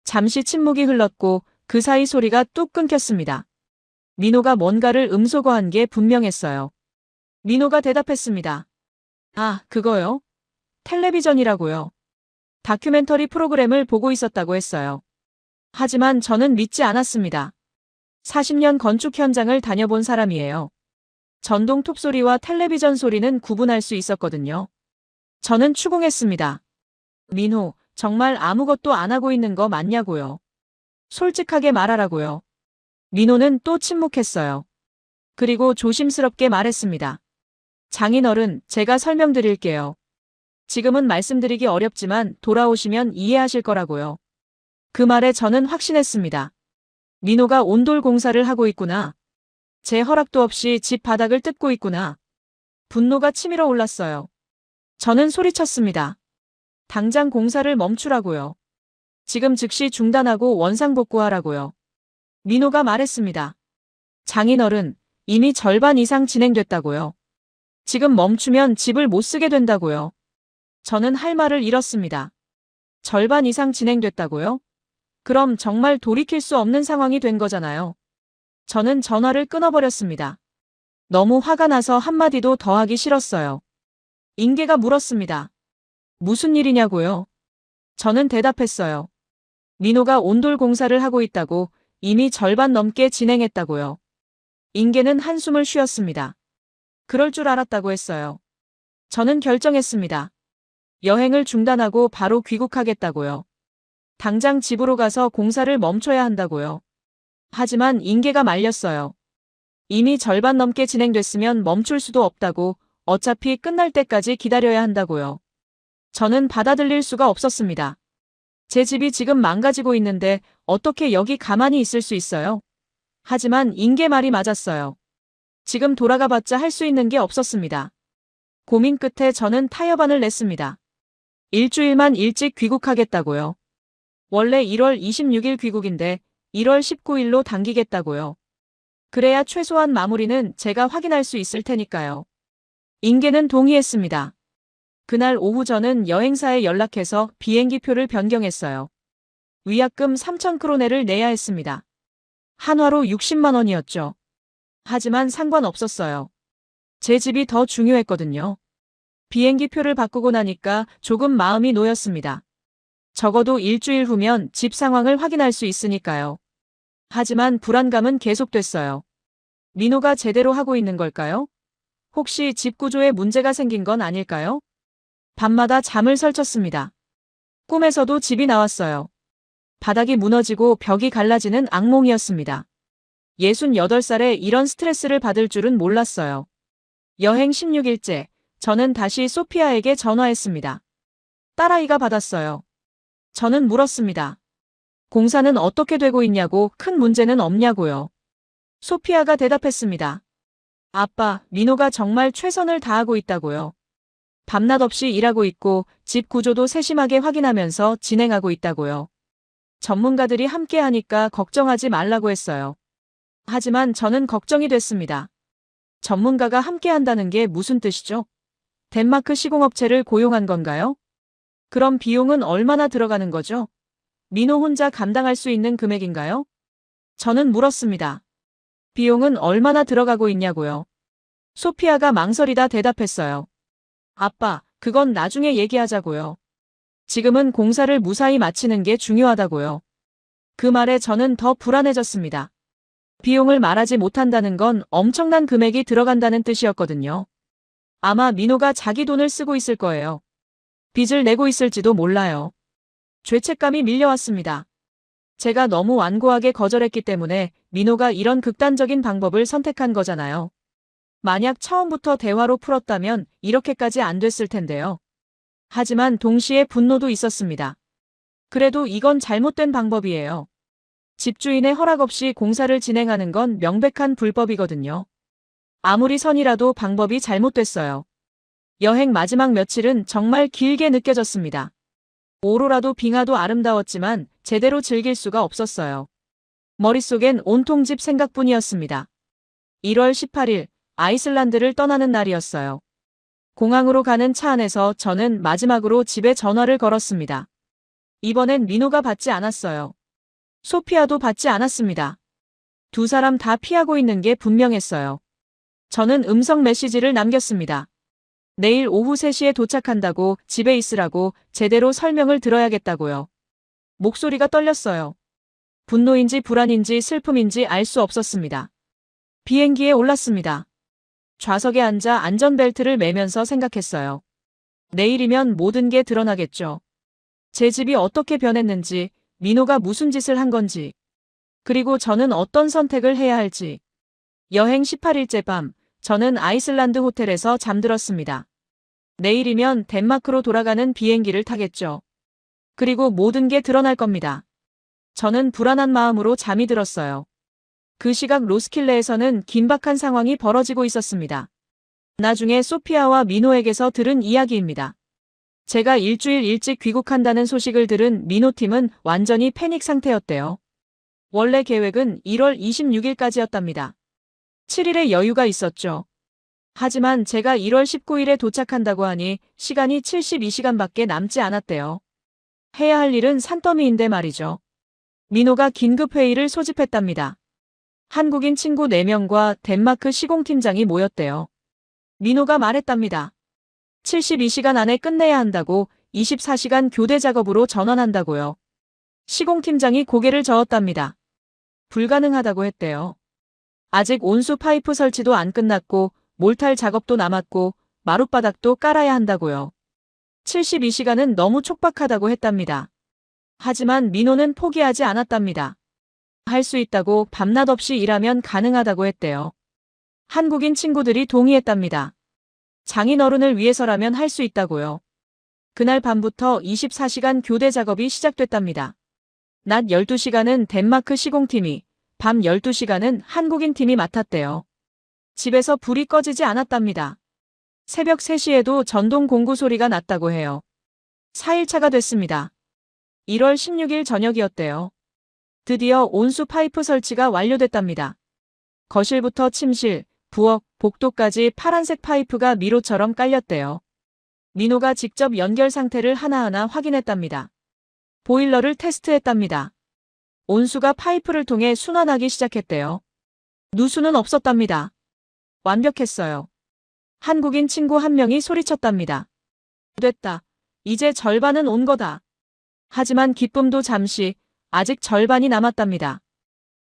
잠시 침묵이 흘렀고 그 사이 소리가 뚝 끊겼습니다. 민호가 뭔가를 음소거한 게 분명했어요. 민호가 대답했습니다. 아, 그거요? 텔레비전이라고요. 다큐멘터리 프로그램을 보고 있었다고 했어요. 하지만 저는 믿지 않았습니다. 40년 건축 현장을 다녀본 사람이에요. 전동 톱 소리와 텔레비전 소리는 구분할 수 있었거든요. 저는 추궁했습니다. 민호, 정말 아무것도 안 하고 있는 거 맞냐고요. 솔직하게 말하라고요. 민호는 또 침묵했어요. 그리고 조심스럽게 말했습니다. 장인어른, 제가 설명드릴게요. 지금은 말씀드리기 어렵지만 돌아오시면 이해하실 거라고요. 그 말에 저는 확신했습니다. 민호가 온돌 공사를 하고 있구나. 제 허락도 없이 집 바닥을 뜯고 있구나. 분노가 치밀어 올랐어요. 저는 소리쳤습니다. 당장 공사를 멈추라고요. 지금 즉시 중단하고 원상복구하라고요. 민호가 말했습니다. 장인어른, 이미 절반 이상 진행됐다고요. 지금 멈추면 집을 못 쓰게 된다고요. 저는 할 말을 잃었습니다. 절반 이상 진행됐다고요? 그럼 정말 돌이킬 수 없는 상황이 된 거잖아요. 저는 전화를 끊어버렸습니다. 너무 화가 나서 한마디도 더 하기 싫었어요. 인계가 물었습니다. 무슨 일이냐고요? 저는 대답했어요. 민호가 온돌 공사를 하고 있다고, 이미 절반 넘게 진행했다고요. 인계는 한숨을 쉬었습니다. 그럴 줄 알았다고 했어요. 저는 결정했습니다. 여행을 중단하고 바로 귀국하겠다고요. 당장 집으로 가서 공사를 멈춰야 한다고요. 하지만 인계가 말렸어요. 이미 절반 넘게 진행됐으면 멈출 수도 없다고, 어차피 끝날 때까지 기다려야 한다고요. 저는 받아들일 수가 없었습니다. 제 집이 지금 망가지고 있는데 어떻게 여기 가만히 있을 수 있어요? 하지만 인계 말이 맞았어요. 지금 돌아가봤자 할 수 있는 게 없었습니다. 고민 끝에 저는 타협안을 냈습니다. 일주일만 일찍 귀국하겠다고요. 원래 1월 26일 귀국인데 1월 19일로 당기겠다고요. 그래야 최소한 마무리는 제가 확인할 수 있을 테니까요. 인계는 동의했습니다. 그날 오후 저는 여행사에 연락해서 비행기표를 변경했어요. 위약금 3,000크로네를 내야 했습니다. 한화로 60만 원이었죠. 하지만 상관없었어요. 제 집이 더 중요했거든요. 비행기표를 바꾸고 나니까 조금 마음이 놓였습니다. 적어도 일주일 후면 집 상황을 확인할 수 있으니까요. 하지만 불안감은 계속됐어요. 민호가 제대로 하고 있는 걸까요? 혹시 집 구조에 문제가 생긴 건 아닐까요? 밤마다 잠을 설쳤습니다. 꿈에서도 집이 나왔어요. 바닥이 무너지고 벽이 갈라지는 악몽이었습니다. 68살에 이런 스트레스를 받을 줄은 몰랐어요. 여행 16일째, 저는 다시 소피아에게 전화했습니다. 딸아이가 받았어요. 저는 물었습니다. 공사는 어떻게 되고 있냐고, 큰 문제는 없냐고요. 소피아가 대답했습니다. 아빠, 민호가 정말 최선을 다하고 있다고요. 밤낮 없이 일하고 있고 집 구조도 세심하게 확인하면서 진행하고 있다고요. 전문가들이 함께 하니까 걱정하지 말라고 했어요. 하지만 저는 걱정이 됐습니다. 전문가가 함께 한다는 게 무슨 뜻이죠? 덴마크 시공업체를 고용한 건가요? 그럼 비용은 얼마나 들어가는 거죠? 민호 혼자 감당할 수 있는 금액인가요? 저는 물었습니다. 비용은 얼마나 들어가고 있냐고요. 소피아가 망설이다 대답했어요. 아빠, 그건 나중에 얘기하자고요. 지금은 공사를 무사히 마치는 게 중요하다고요. 그 말에 저는 더 불안해졌습니다. 비용을 말하지 못한다는 건 엄청난 금액이 들어간다는 뜻이었거든요. 아마 민호가 자기 돈을 쓰고 있을 거예요. 빚을 내고 있을지도 몰라요. 죄책감이 밀려왔습니다. 제가 너무 완고하게 거절했기 때문에 민호가 이런 극단적인 방법을 선택한 거잖아요. 만약 처음부터 대화로 풀었다면 이렇게까지 안 됐을 텐데요. 하지만 동시에 분노도 있었습니다. 그래도 이건 잘못된 방법이에요. 집주인의 허락 없이 공사를 진행하는 건 명백한 불법이거든요. 아무리 선이라도 방법이 잘못됐어요. 여행 마지막 며칠은 정말 길게 느껴졌습니다. 오로라도 빙하도 아름다웠지만 제대로 즐길 수가 없었어요. 머릿속엔 온통 집 생각뿐이었습니다. 1월 18일, 아이슬란드를 떠나는 날이었어요. 공항으로 가는 차 안에서 저는 마지막으로 집에 전화를 걸었습니다. 이번엔 민호가 받지 않았어요. 소피아도 받지 않았습니다. 두 사람 다 피하고 있는 게 분명했어요. 저는 음성 메시지를 남겼습니다. 내일 오후 3시에 도착한다고, 집에 있으라고, 제대로 설명을 들어야겠다고요. 목소리가 떨렸어요. 분노인지 불안인지 슬픔인지 알 수 없었습니다. 비행기에 올랐습니다. 좌석에 앉아 안전벨트를 매면서 생각했어요. 내일이면 모든 게 드러나겠죠. 제 집이 어떻게 변했는지, 민호가 무슨 짓을 한 건지, 그리고 저는 어떤 선택을 해야 할지. 여행 18일째 밤, 저는 아이슬란드 호텔에서 잠들었습니다. 내일이면 덴마크로 돌아가는 비행기를 타겠죠. 그리고 모든 게 드러날 겁니다. 저는 불안한 마음으로 잠이 들었어요. 그 시각 로스킬레에서는 긴박한 상황이 벌어지고 있었습니다. 나중에 소피아와 민호에게서 들은 이야기입니다. 제가 일주일 일찍 귀국한다는 소식을 들은 민호팀은 완전히 패닉 상태였대요. 원래 계획은 1월 26일까지였답니다. 7일의 여유가 있었죠. 하지만 제가 1월 19일에 도착한다고 하니 시간이 72시간밖에 남지 않았대요. 해야 할 일은 산더미인데 말이죠. 민호가 긴급회의를 소집했답니다. 한국인 친구 4명과 덴마크 시공팀장이 모였대요. 민호가 말했답니다. 72시간 안에 끝내야 한다고, 24시간 교대 작업으로 전환한다고요. 시공팀장이 고개를 저었답니다. 불가능하다고 했대요. 아직 온수 파이프 설치도 안 끝났고 몰탈 작업도 남았고 마룻바닥도 깔아야 한다고요. 72시간은 너무 촉박하다고 했답니다. 하지만 민호는 포기하지 않았답니다. 할 수 있다고, 밤낮 없이 일하면 가능하다고 했대요. 한국인 친구들이 동의했답니다. 장인어른을 위해서라면 할 수 있다고요. 그날 밤부터 24시간 교대 작업이 시작됐답니다. 낮 12시간은 덴마크 시공팀이, 밤 12시간은 한국인 팀이 맡았대요. 집에서 불이 꺼지지 않았답니다. 새벽 3시에도 전동 공구 소리가 났다고 해요. 4일차가 됐습니다. 1월 16일 저녁이었대요. 드디어 온수 파이프 설치가 완료됐답니다. 거실부터 침실, 부엌, 복도까지 파란색 파이프가 미로처럼 깔렸대요. 민호가 직접 연결 상태를 하나하나 확인했답니다. 보일러를 테스트했답니다. 온수가 파이프를 통해 순환하기 시작했대요. 누수는 없었답니다. 완벽했어요. 한국인 친구 한 명이 소리쳤답니다. 됐다. 이제 절반은 온 거다. 하지만 기쁨도 잠시, 아직 절반이 남았답니다.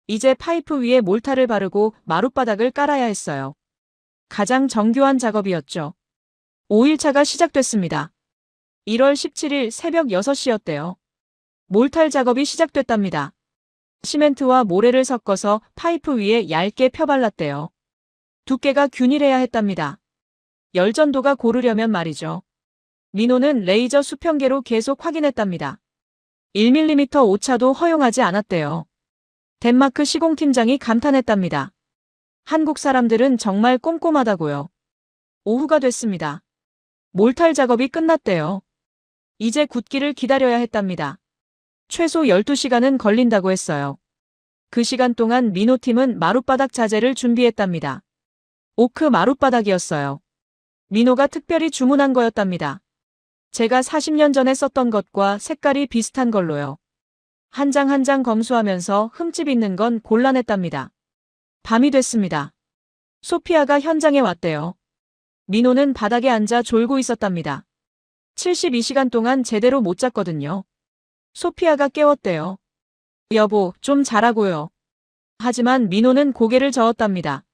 이제 파이프 위에 몰타를 바르고 마룻바닥을 깔아야 했어요. 가장 정교한 작업이었죠. 5일차가 시작됐습니다. 1월 17일 새벽 6시였대요. 몰탈 작업이 시작됐답니다. 시멘트와 모래를 섞어서 파이프 위에 얇게 펴발랐대요. 두께가 균일해야 했답니다. 열전도가 고르려면 말이죠. 민호는 레이저 수평계로 계속 확인했답니다. 1mm 오차도 허용하지 않았대요. 덴마크 시공팀장이 감탄했답니다. 한국 사람들은 정말 꼼꼼하다고요. 오후가 됐습니다. 몰탈 작업이 끝났대요. 이제 굳기를 기다려야 했답니다. 최소 12시간은 걸린다고 했어요. 그 시간 동안 민호팀은 마룻바닥 자재를 준비했답니다. 오크 마룻바닥이었어요. 민호가 특별히 주문한 거였답니다. 제가 40년 전에 썼던 것과 색깔이 비슷한 걸로요. 한 장 한 장 검수하면서 흠집 있는 건 곤란했답니다. 밤이 됐습니다. 소피아가 현장에 왔대요. 민호는 바닥에 앉아 졸고 있었답니다. 72시간 동안 제대로 못 잤거든요. 소피아가 깨웠대요. 여보, 좀 자라고요. 하지만 민호는 고개를 저었답니다.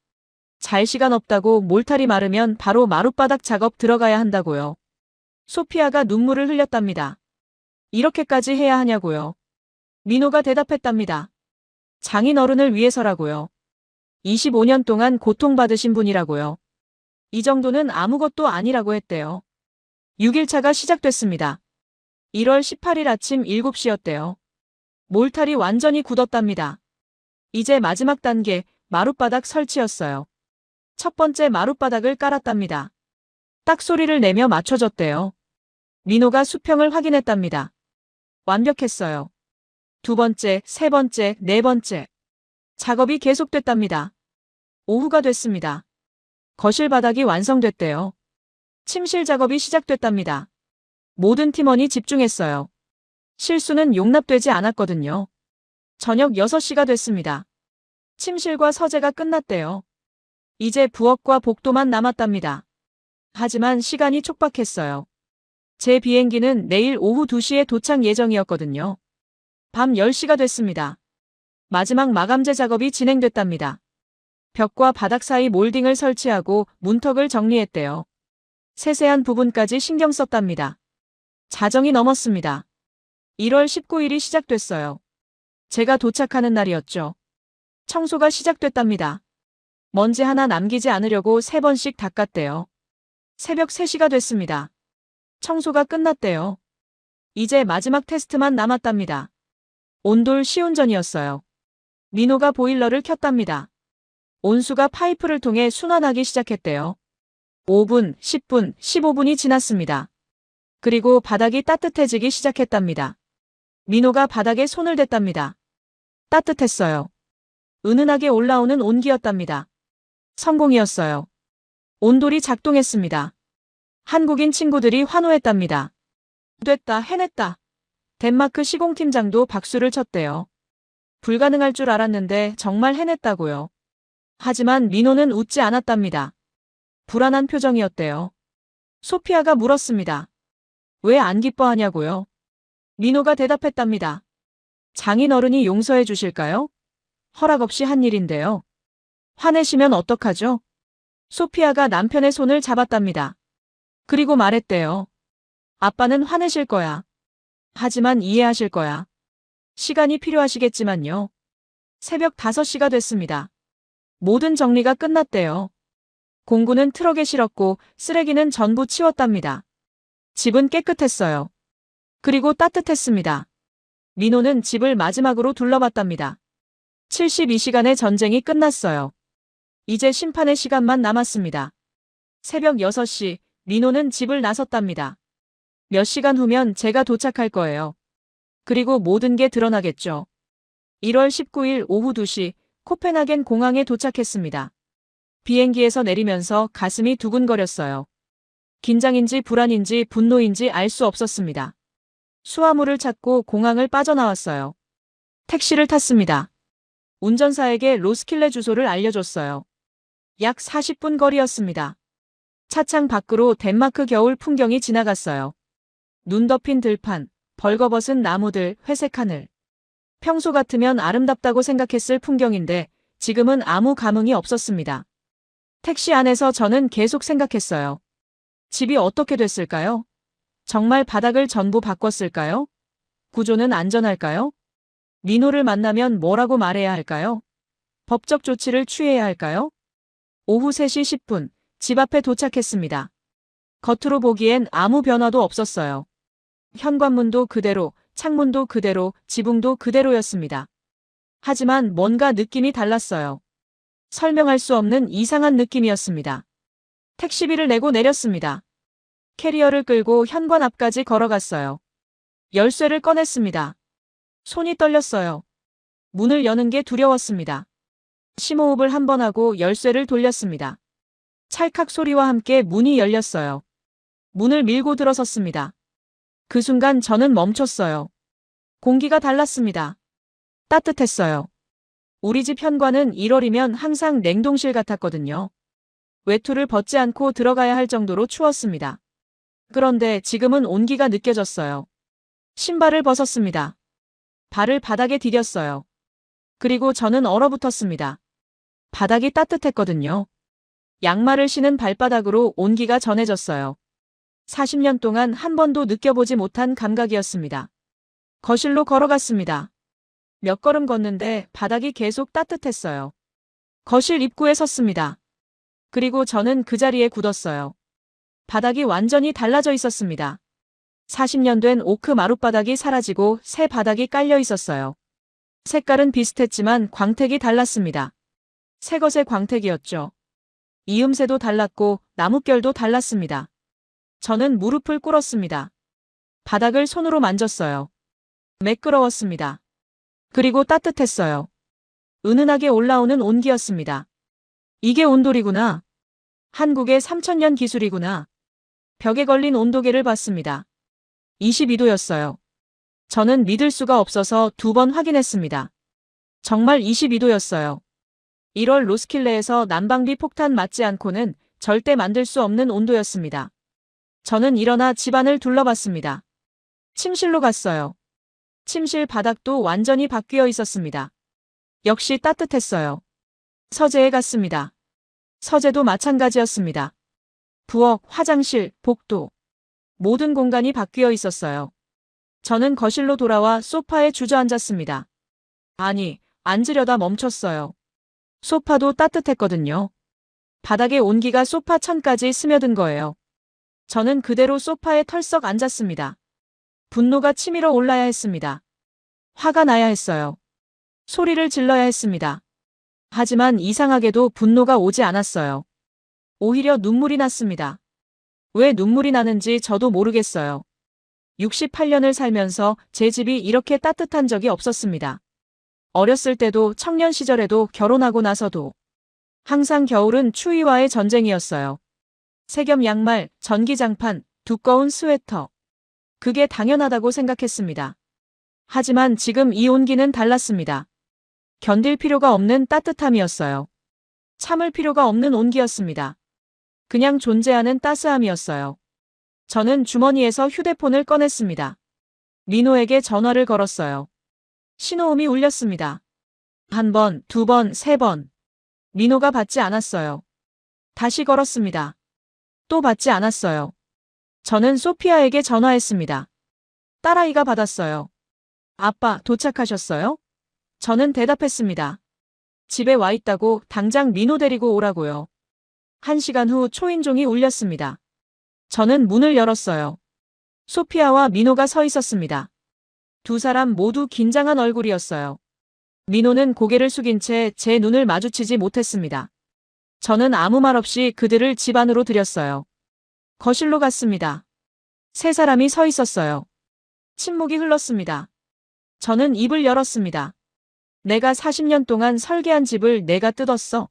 잘 시간 없다고 몰탈이 마르면 바로 마룻바닥 작업 들어가야 한다고요. 소피아가 눈물을 흘렸답니다. 이렇게까지 해야 하냐고요. 민호가 대답했답니다. 장인어른을 위해서라고요. 25년 동안 고통받으신 분이라고요. 이 정도는 아무것도 아니라고 했대요. 6일차가 시작됐습니다. 1월 18일 아침 7시였대요. 몰탈이 완전히 굳었답니다. 이제 마지막 단계, 마룻바닥 설치였어요. 첫 번째 마룻바닥을 깔았답니다. 딱 소리를 내며 맞춰줬대요. 민호가 수평을 확인했답니다. 완벽했어요. 두 번째, 세 번째, 네 번째. 작업이 계속됐답니다. 오후가 됐습니다. 거실 바닥이 완성됐대요. 침실 작업이 시작됐답니다. 모든 팀원이 집중했어요. 실수는 용납되지 않았거든요. 저녁 6시가 됐습니다. 침실과 서재가 끝났대요. 이제 부엌과 복도만 남았답니다. 하지만 시간이 촉박했어요. 제 비행기는 내일 오후 2시에 도착 예정이었거든요. 밤 10시가 됐습니다. 마지막 마감재 작업이 진행됐답니다. 벽과 바닥 사이 몰딩을 설치하고 문턱을 정리했대요. 세세한 부분까지 신경 썼답니다. 자정이 넘었습니다. 1월 19일이 시작됐어요. 제가 도착하는 날이었죠. 청소가 시작됐답니다. 먼지 하나 남기지 않으려고 3번씩 닦았대요. 새벽 3시가 됐습니다. 청소가 끝났대요. 이제 마지막 테스트만 남았답니다. 온돌 시운전이었어요. 민호가 보일러를 켰답니다. 온수가 파이프를 통해 순환하기 시작했대요. 5분, 10분, 15분이 지났습니다. 그리고 바닥이 따뜻해지기 시작했답니다. 민호가 바닥에 손을 댔답니다. 따뜻했어요. 은은하게 올라오는 온기였답니다. 성공이었어요. 온돌이 작동했습니다. 한국인 친구들이 환호했답니다. 됐다, 해냈다. 덴마크 시공팀장도 박수를 쳤대요. 불가능할 줄 알았는데 정말 해냈다고요. 하지만 민호는 웃지 않았답니다. 불안한 표정이었대요. 소피아가 물었습니다. 왜 안 기뻐하냐고요? 민호가 대답했답니다. 장인어른이 용서해 주실까요? 허락 없이 한 일인데요. 화내시면 어떡하죠? 소피아가 남편의 손을 잡았답니다. 그리고 말했대요. 아빠는 화내실 거야. 하지만 이해하실 거야. 시간이 필요하시겠지만요. 새벽 5시가 됐습니다. 모든 정리가 끝났대요. 공구는 트럭에 실었고 쓰레기는 전부 치웠답니다. 집은 깨끗했어요. 그리고 따뜻했습니다. 민호는 집을 마지막으로 둘러봤답니다. 72시간의 전쟁이 끝났어요. 이제 심판의 시간만 남았습니다. 새벽 6시, 민호는 집을 나섰답니다. 몇 시간 후면 제가 도착할 거예요. 그리고 모든 게 드러나겠죠. 1월 19일 오후 2시, 코펜하겐 공항에 도착했습니다. 비행기에서 내리면서 가슴이 두근거렸어요. 긴장인지 불안인지 분노인지 알 수 없었습니다. 수화물을 찾고 공항을 빠져나왔어요. 택시를 탔습니다. 운전사에게 로스킬레 주소를 알려줬어요. 약 40분 거리였습니다. 차창 밖으로 덴마크 겨울 풍경이 지나갔어요. 눈 덮인 들판, 벌거벗은 나무들, 회색 하늘. 평소 같으면 아름답다고 생각했을 풍경인데 지금은 아무 감흥이 없었습니다. 택시 안에서 저는 계속 생각했어요. 집이 어떻게 됐을까요? 정말 바닥을 전부 바꿨을까요? 구조는 안전할까요? 민호를 만나면 뭐라고 말해야 할까요? 법적 조치를 취해야 할까요? 오후 3시 10분, 집 앞에 도착했습니다. 겉으로 보기엔 아무 변화도 없었어요. 현관문도 그대로, 창문도 그대로, 지붕도 그대로였습니다. 하지만 뭔가 느낌이 달랐어요. 설명할 수 없는 이상한 느낌이었습니다. 택시비를 내고 내렸습니다. 캐리어를 끌고 현관 앞까지 걸어갔어요. 열쇠를 꺼냈습니다. 손이 떨렸어요. 문을 여는 게 두려웠습니다. 심호흡을 한 번 하고 열쇠를 돌렸습니다. 찰칵 소리와 함께 문이 열렸어요. 문을 밀고 들어섰습니다. 그 순간 저는 멈췄어요. 공기가 달랐습니다. 따뜻했어요. 우리 집 현관은 1월이면 항상 냉동실 같았거든요. 외투를 벗지 않고 들어가야 할 정도로 추웠습니다. 그런데 지금은 온기가 느껴졌어요. 신발을 벗었습니다. 발을 바닥에 디뎠어요. 그리고 저는 얼어붙었습니다. 바닥이 따뜻했거든요. 양말을 신은 발바닥으로 온기가 전해졌어요. 40년 동안 한 번도 느껴보지 못한 감각이었습니다. 거실로 걸어갔습니다. 몇 걸음 걷는데 바닥이 계속 따뜻했어요. 거실 입구에 섰습니다. 그리고 저는 그 자리에 굳었어요. 바닥이 완전히 달라져 있었습니다. 40년 된 오크 마룻바닥이 사라지고 새 바닥이 깔려 있었어요. 색깔은 비슷했지만 광택이 달랐습니다. 새것의 광택이었죠. 이음새도 달랐고 나뭇결도 달랐습니다. 저는 무릎을 꿇었습니다. 바닥을 손으로 만졌어요. 매끄러웠습니다. 그리고 따뜻했어요. 은은하게 올라오는 온기였습니다. 이게 온돌이구나. 한국의 3000년 기술이구나. 벽에 걸린 온도계를 봤습니다. 22도였어요. 저는 믿을 수가 없어서 2번 확인했습니다. 정말 22도였어요. 1월 로스킬레에서 난방비 폭탄 맞지 않고는 절대 만들 수 없는 온도였습니다. 저는 일어나 집안을 둘러봤습니다. 침실로 갔어요. 침실 바닥도 완전히 바뀌어 있었습니다. 역시 따뜻했어요. 서재에 갔습니다. 서재도 마찬가지였습니다. 부엌, 화장실, 복도. 모든 공간이 바뀌어 있었어요. 저는 거실로 돌아와 소파에 주저앉았습니다. 아니, 앉으려다 멈췄어요. 소파도 따뜻했거든요. 바닥의 온기가 소파 천까지 스며든 거예요. 저는 그대로 소파에 털썩 앉았습니다. 분노가 치밀어 올라야 했습니다. 화가 나야 했어요. 소리를 질러야 했습니다. 하지만 이상하게도 분노가 오지 않았어요. 오히려 눈물이 났습니다. 왜 눈물이 나는지 저도 모르겠어요. 68년을 살면서 제 집이 이렇게 따뜻한 적이 없었습니다. 어렸을 때도 청년 시절에도 결혼하고 나서도 항상 겨울은 추위와의 전쟁이었어요. 색염 양말, 전기장판, 두꺼운 스웨터. 그게 당연하다고 생각했습니다. 하지만 지금 이 온기는 달랐습니다. 견딜 필요가 없는 따뜻함이었어요. 참을 필요가 없는 온기였습니다. 그냥 존재하는 따스함이었어요. 저는 주머니에서 휴대폰을 꺼냈습니다. 민호에게 전화를 걸었어요. 신호음이 울렸습니다. 1번, 2번, 3번. 민호가 받지 않았어요. 다시 걸었습니다. 또 받지 않았어요. 저는 소피아에게 전화했습니다. 딸아이가 받았어요. 아빠, 도착하셨어요? 저는 대답했습니다. 집에 와 있다고 당장 민호 데리고 오라고요. 1시간 후 초인종이 울렸습니다. 저는 문을 열었어요. 소피아와 민호가 서 있었습니다. 두 사람 모두 긴장한 얼굴이었어요. 민호는 고개를 숙인 채 제 눈을 마주치지 못했습니다. 저는 아무 말 없이 그들을 집 안으로 들였어요. 거실로 갔습니다. 세 사람이 서 있었어요. 침묵이 흘렀습니다. 저는 입을 열었습니다. 내가 40년 동안 설계한 집을 내가 뜯었어.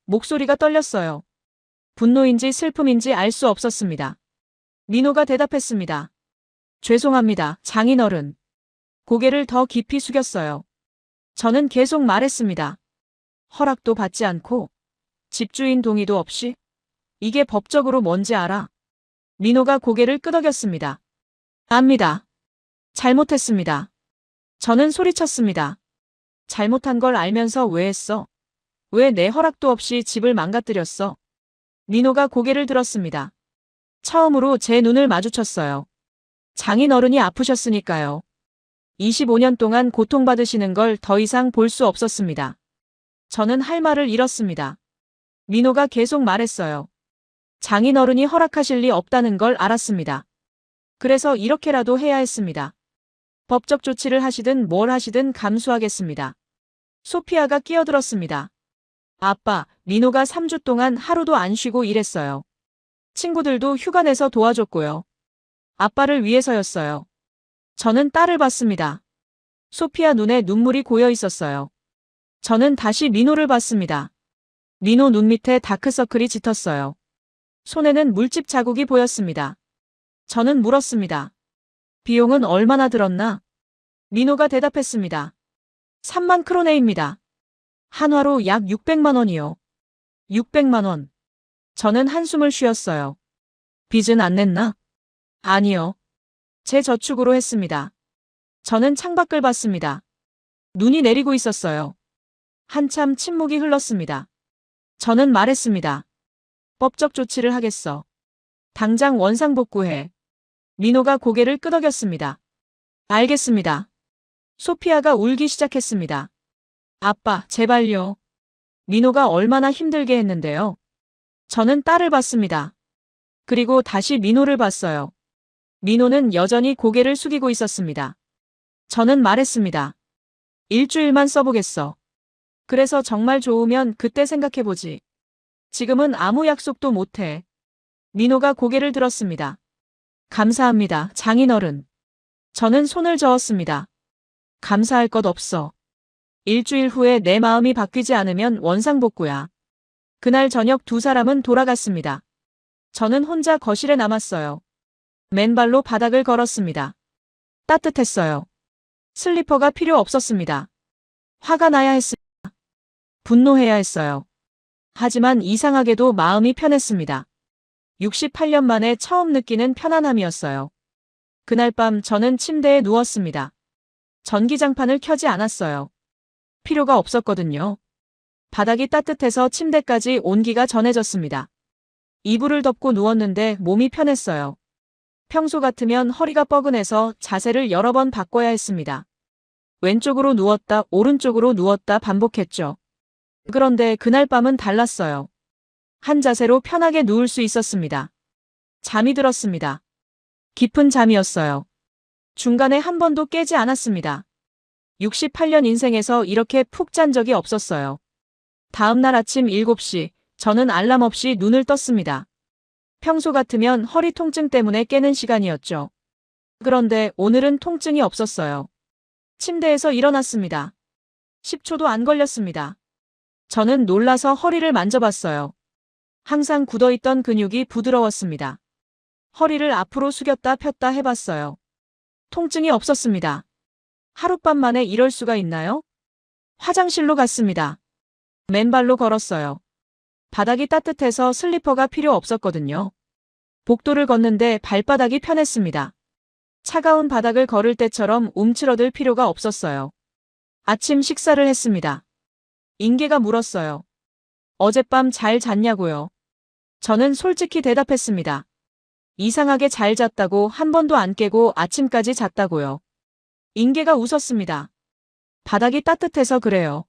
목소리가 떨렸어요. 분노인지 슬픔인지 알 수 없었습니다. 민호가 대답했습니다. 죄송합니다, 장인어른. 고개를 더 깊이 숙였어요. 저는 계속 말했습니다. 허락도 받지 않고 집주인 동의도 없이? 이게 법적으로 뭔지 알아? 민호가 고개를 끄덕였습니다. 압니다. 잘못했습니다. 저는 소리쳤습니다. 잘못한 걸 알면서 왜 했어? 왜 내 허락도 없이 집을 망가뜨렸어? 민호가 고개를 들었습니다. 처음으로 제 눈을 마주쳤어요. 장인어른이 아프셨으니까요. 25년 동안 고통받으시는 걸 더 이상 볼 수 없었습니다. 저는 할 말을 잃었습니다. 민호가 계속 말했어요. 장인어른이 허락하실 리 없다는 걸 알았습니다. 그래서 이렇게라도 해야 했습니다. 법적 조치를 하시든 뭘 하시든 감수하겠습니다. 소피아가 끼어들었습니다. 아빠, 민호가 3주 동안 하루도 안 쉬고 일했어요. 친구들도 휴가 내서 도와줬고요. 아빠를 위해서였어요. 저는 딸을 봤습니다. 소피아 눈에 눈물이 고여 있었어요. 저는 다시 민호를 봤습니다. 민호 눈 밑에 다크서클이 짙었어요. 손에는 물집 자국이 보였습니다. 저는 물었습니다. 비용은 얼마나 들었나? 민호가 대답했습니다. 3만 크로네입니다. 한화로 약 600만 원이요. 600만 원. 저는 한숨을 쉬었어요. 빚은 안 냈나? 아니요. 제 저축으로 했습니다. 저는 창밖을 봤습니다. 눈이 내리고 있었어요. 한참 침묵이 흘렀습니다. 저는 말했습니다. 법적 조치를 하겠어. 당장 원상복구해. 민호가 고개를 끄덕였습니다. 알겠습니다. 소피아가 울기 시작했습니다. 아빠, 제발요. 민호가 얼마나 힘들게 했는데요. 저는 딸을 봤습니다. 그리고 다시 민호를 봤어요. 민호는 여전히 고개를 숙이고 있었습니다. 저는 말했습니다. 일주일만 써보겠어. 그래서 정말 좋으면 그때 생각해보지. 지금은 아무 약속도 못해. 민호가 고개를 들었습니다. 감사합니다, 장인어른. 저는 손을 저었습니다. 감사할 것 없어. 일주일 후에 내 마음이 바뀌지 않으면 원상복구야. 그날 저녁 두 사람은 돌아갔습니다. 저는 혼자 거실에 남았어요. 맨발로 바닥을 걸었습니다. 따뜻했어요. 슬리퍼가 필요 없었습니다. 화가 나야 했습니다. 분노해야 했어요. 하지만 이상하게도 마음이 편했습니다. 68년 만에 처음 느끼는 편안함이었어요. 그날 밤 저는 침대에 누웠습니다. 전기장판을 켜지 않았어요. 필요가 없었거든요. 바닥이 따뜻해서 침대까지 온기가 전해졌습니다. 이불을 덮고 누웠는데 몸이 편했어요. 평소 같으면 허리가 뻐근해서 자세를 여러 번 바꿔야 했습니다. 왼쪽으로 누웠다, 오른쪽으로 누웠다 반복했죠. 그런데 그날 밤은 달랐어요. 한 자세로 편하게 누울 수 있었습니다. 잠이 들었습니다. 깊은 잠이었어요. 중간에 한 번도 깨지 않았습니다. 68년 인생에서 이렇게 푹 잔 적이 없었어요. 다음 날 아침 7시, 저는 알람 없이 눈을 떴습니다. 평소 같으면 허리 통증 때문에 깨는 시간이었죠. 그런데 오늘은 통증이 없었어요. 침대에서 일어났습니다. 10초도 안 걸렸습니다. 저는 놀라서 허리를 만져봤어요. 항상 굳어있던 근육이 부드러웠습니다. 허리를 앞으로 숙였다 폈다 해봤어요. 통증이 없었습니다. 하룻밤 만에 이럴 수가 있나요? 화장실로 갔습니다. 맨발로 걸었어요. 바닥이 따뜻해서 슬리퍼가 필요 없었거든요. 복도를 걷는데 발바닥이 편했습니다. 차가운 바닥을 걸을 때처럼 움츠러들 필요가 없었어요. 아침 식사를 했습니다. 인계가 물었어요. 어젯밤 잘 잤냐고요? 저는 솔직히 대답했습니다. 이상하게 잘 잤다고 한 번도 안 깨고 아침까지 잤다고요. 인계가 웃었습니다. 바닥이 따뜻해서 그래요.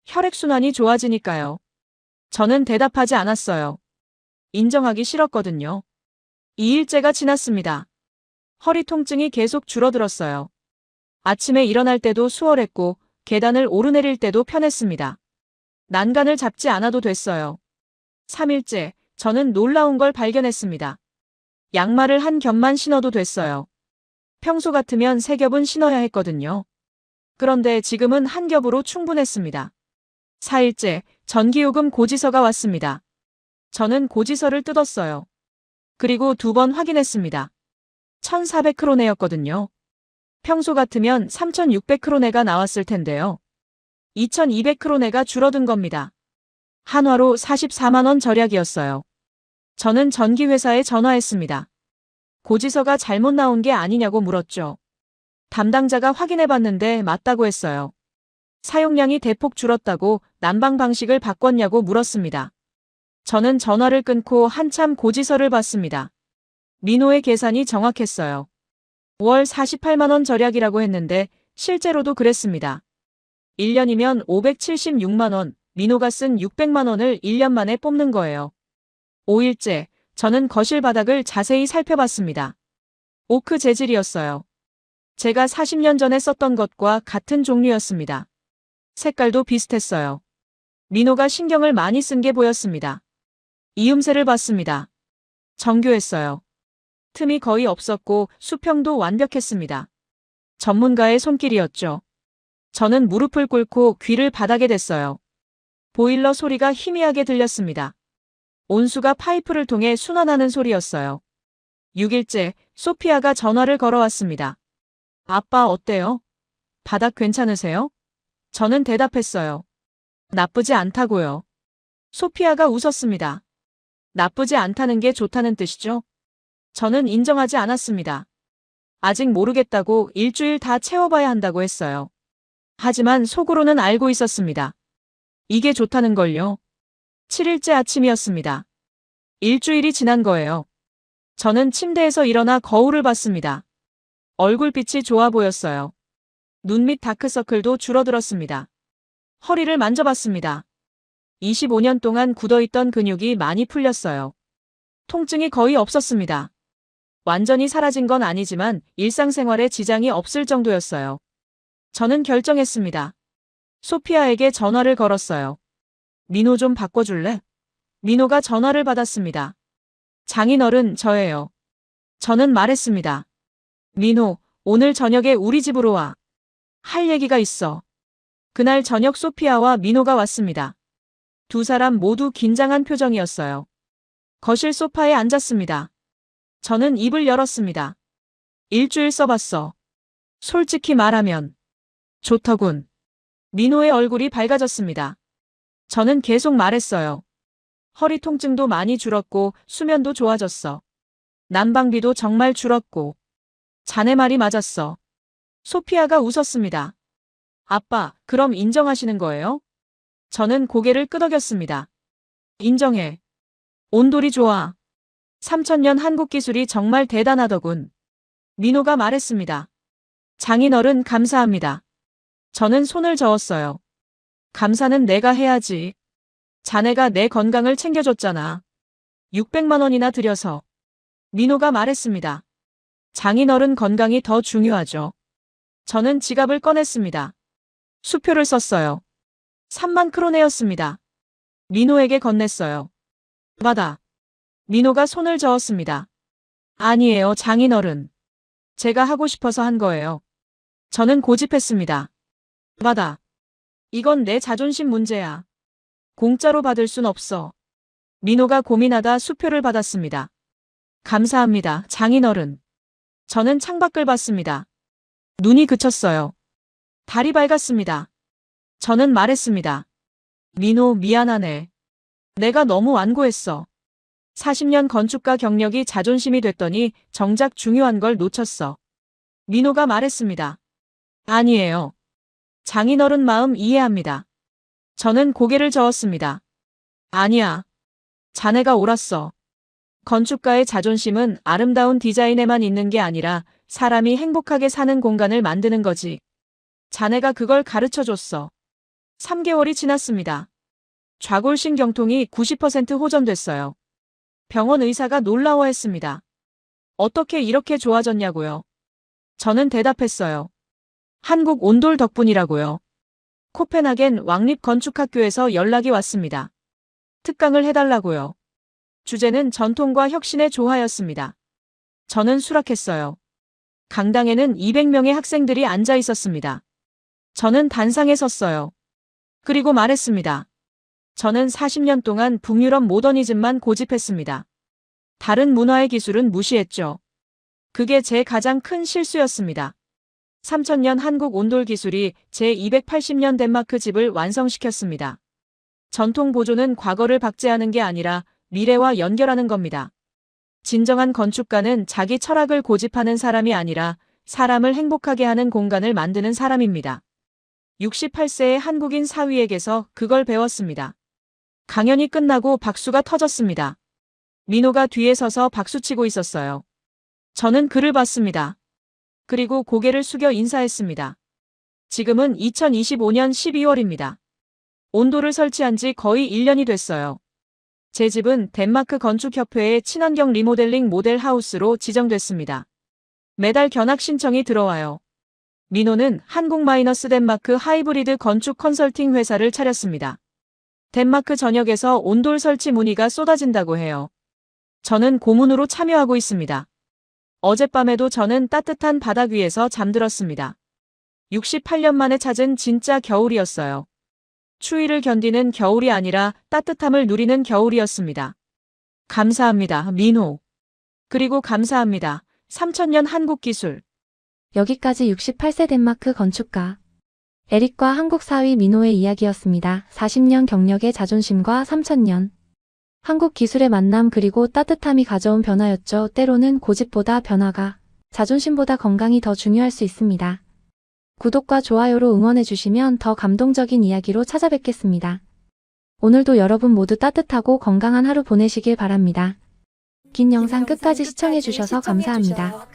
혈액순환이 좋아지니까요. 저는 대답하지 않았어요. 인정하기 싫었거든요. 2일째가 지났습니다. 허리 통증이 계속 줄어들었어요. 아침에 일어날 때도 수월했고 계단을 오르내릴 때도 편했습니다. 난간을 잡지 않아도 됐어요. 3일째, 저는 놀라운 걸 발견했습니다. 양말을 한 겹만 신어도 됐어요. 평소 같으면 3겹은 신어야 했거든요. 그런데 지금은 한 겹으로 충분했습니다. 4일째, 전기요금 고지서가 왔습니다. 저는 고지서를 뜯었어요. 그리고 2번 확인했습니다. 1,400크로네였거든요. 평소 같으면 3,600크로네가 나왔을 텐데요. 2,200크로네가 줄어든 겁니다. 한화로 44만 원 절약이었어요. 저는 전기회사에 전화했습니다. 고지서가 잘못 나온 게 아니냐고 물었죠. 담당자가 확인해봤는데 맞다고 했어요. 사용량이 대폭 줄었다고 난방 방식을 바꿨냐고 물었습니다. 저는 전화를 끊고 한참 고지서를 봤습니다. 리노의 계산이 정확했어요. 월 48만 원 절약이라고 했는데 실제로도 그랬습니다. 1년이면 576만 원, 리노가 쓴 600만 원을 1년 만에 뽑는 거예요. 5일째, 저는 거실 바닥을 자세히 살펴봤습니다. 오크 재질이었어요. 제가 40년 전에 썼던 것과 같은 종류였습니다. 색깔도 비슷했어요. 리노가 신경을 많이 쓴 게 보였습니다. 이음새를 봤습니다. 정교했어요. 틈이 거의 없었고 수평도 완벽했습니다. 전문가의 손길이었죠. 저는 무릎을 꿇고 귀를 바닥에 댔어요. 보일러 소리가 희미하게 들렸습니다. 온수가 파이프를 통해 순환하는 소리였어요. 6일째, 소피아가 전화를 걸어왔습니다. 아빠 어때요? 바닥 괜찮으세요? 저는 대답했어요. 나쁘지 않다고요. 소피아가 웃었습니다. 나쁘지 않다는 게 좋다는 뜻이죠? 저는 인정하지 않았습니다. 아직 모르겠다고 일주일 다 채워봐야 한다고 했어요. 하지만 속으로는 알고 있었습니다. 이게 좋다는 걸요. 7일째 아침이었습니다. 일주일이 지난 거예요. 저는 침대에서 일어나 거울을 봤습니다. 얼굴빛이 좋아 보였어요. 눈 밑 다크서클도 줄어들었습니다. 허리를 만져봤습니다. 25년 동안 굳어있던 근육이 많이 풀렸어요. 통증이 거의 없었습니다. 완전히 사라진 건 아니지만 일상생활에 지장이 없을 정도였어요. 저는 결정했습니다. 소피아에게 전화를 걸었어요. 리노 좀 바꿔줄래? 리노가 전화를 받았습니다. 장인어른, 저예요. 저는 말했습니다. 리노, 오늘 저녁에 우리 집으로 와. 할 얘기가 있어. 그날 저녁 소피아와 민호가 왔습니다. 두 사람 모두 긴장한 표정이었어요. 거실 소파에 앉았습니다. 저는 입을 열었습니다. 일주일 써봤어. 솔직히 말하면 좋더군. 민호의 얼굴이 밝아졌습니다. 저는 계속 말했어요. 허리 통증도 많이 줄었고 수면도 좋아졌어. 난방비도 정말 줄었고. 자네 말이 맞았어. 소피아가 웃었습니다. 아빠, 그럼 인정하시는 거예요? 저는 고개를 끄덕였습니다. 인정해. 온돌이 좋아. 3000년 한국 기술이 정말 대단하더군. 민호가 말했습니다. 장인어른 감사합니다. 저는 손을 저었어요. 감사는 내가 해야지. 자네가 내 건강을 챙겨줬잖아. 600만 원이나 들여서. 민호가 말했습니다. 장인어른 건강이 더 중요하죠. 저는 지갑을 꺼냈습니다. 수표를 썼어요. 3만 크로네였습니다. 민호에게 건넸어요. 받아. 민호가 손을 저었습니다. 아니에요, 장인어른. 제가 하고 싶어서 한 거예요. 저는 고집했습니다. 받아. 이건 내 자존심 문제야. 공짜로 받을 순 없어. 민호가 고민하다 수표를 받았습니다. 감사합니다, 장인어른. 저는 창밖을 봤습니다. 눈이 그쳤어요. 달이 밝았습니다. 저는 말했습니다. 민호, 미안하네. 내가 너무 완고했어. 40년 건축가 경력이 자존심이 됐더니 정작 중요한 걸 놓쳤어. 민호가 말했습니다. 아니에요. 장인어른 마음 이해합니다. 저는 고개를 저었습니다. 아니야. 자네가 옳았어. 건축가의 자존심은 아름다운 디자인에만 있는 게 아니라 사람이 행복하게 사는 공간을 만드는 거지. 자네가 그걸 가르쳐줬어. 3개월이 지났습니다. 좌골신경통이 90% 호전됐어요. 병원 의사가 놀라워했습니다. 어떻게 이렇게 좋아졌냐고요. 저는 대답했어요. 한국 온돌 덕분이라고요. 코펜하겐 왕립건축학교에서 연락이 왔습니다. 특강을 해달라고요. 주제는 전통과 혁신의 조화였습니다. 저는 수락했어요. 강당에는 200명의 학생들이 앉아 있었습니다. 저는 단상에 섰어요. 그리고 말했습니다. 저는 40년 동안 북유럽 모더니즘만 고집했습니다. 다른 문화의 기술은 무시했죠. 그게 제 가장 큰 실수였습니다. 3000년 한국 온돌 기술이 제 280년 덴마크 집을 완성시켰습니다. 전통 보존은 과거를 박제하는 게 아니라 미래와 연결하는 겁니다. 진정한 건축가는 자기 철학을 고집하는 사람이 아니라 사람을 행복하게 하는 공간을 만드는 사람입니다. 68세의 한국인 사위에게서 그걸 배웠습니다. 강연이 끝나고 박수가 터졌습니다. 민호가 뒤에 서서 박수치고 있었어요. 저는 그를 봤습니다. 그리고 고개를 숙여 인사했습니다. 지금은 2025년 12월입니다. 온도를 설치한 지 거의 1년이 됐어요. 제 집은 덴마크 건축협회의 친환경 리모델링 모델 하우스로 지정됐습니다. 매달 견학 신청이 들어와요. 민호는 한국-덴마크 하이브리드 건축 컨설팅 회사를 차렸습니다. 덴마크 전역에서 온돌 설치 문의가 쏟아진다고 해요. 저는 고문으로 참여하고 있습니다. 어젯밤에도 저는 따뜻한 바닥 위에서 잠들었습니다. 68년 만에 찾은 진짜 겨울이었어요. 추위를 견디는 겨울이 아니라 따뜻함을 누리는 겨울이었습니다. 감사합니다, 민호. 그리고 감사합니다, 3000년 한국 기술. 여기까지 68세 덴마크 건축가 에릭과 한국 사위 민호의 이야기였습니다. 40년 경력의 자존심과 3000년 한국 기술의 만남 그리고 따뜻함이 가져온 변화였죠. 때로는 고집보다 변화가, 자존심보다 건강이 더 중요할 수 있습니다. 구독과 좋아요로 응원해주시면 더 감동적인 이야기로 찾아뵙겠습니다. 오늘도 여러분 모두 따뜻하고 건강한 하루 보내시길 바랍니다. 긴 영상 끝까지 시청해주셔서 감사합니다.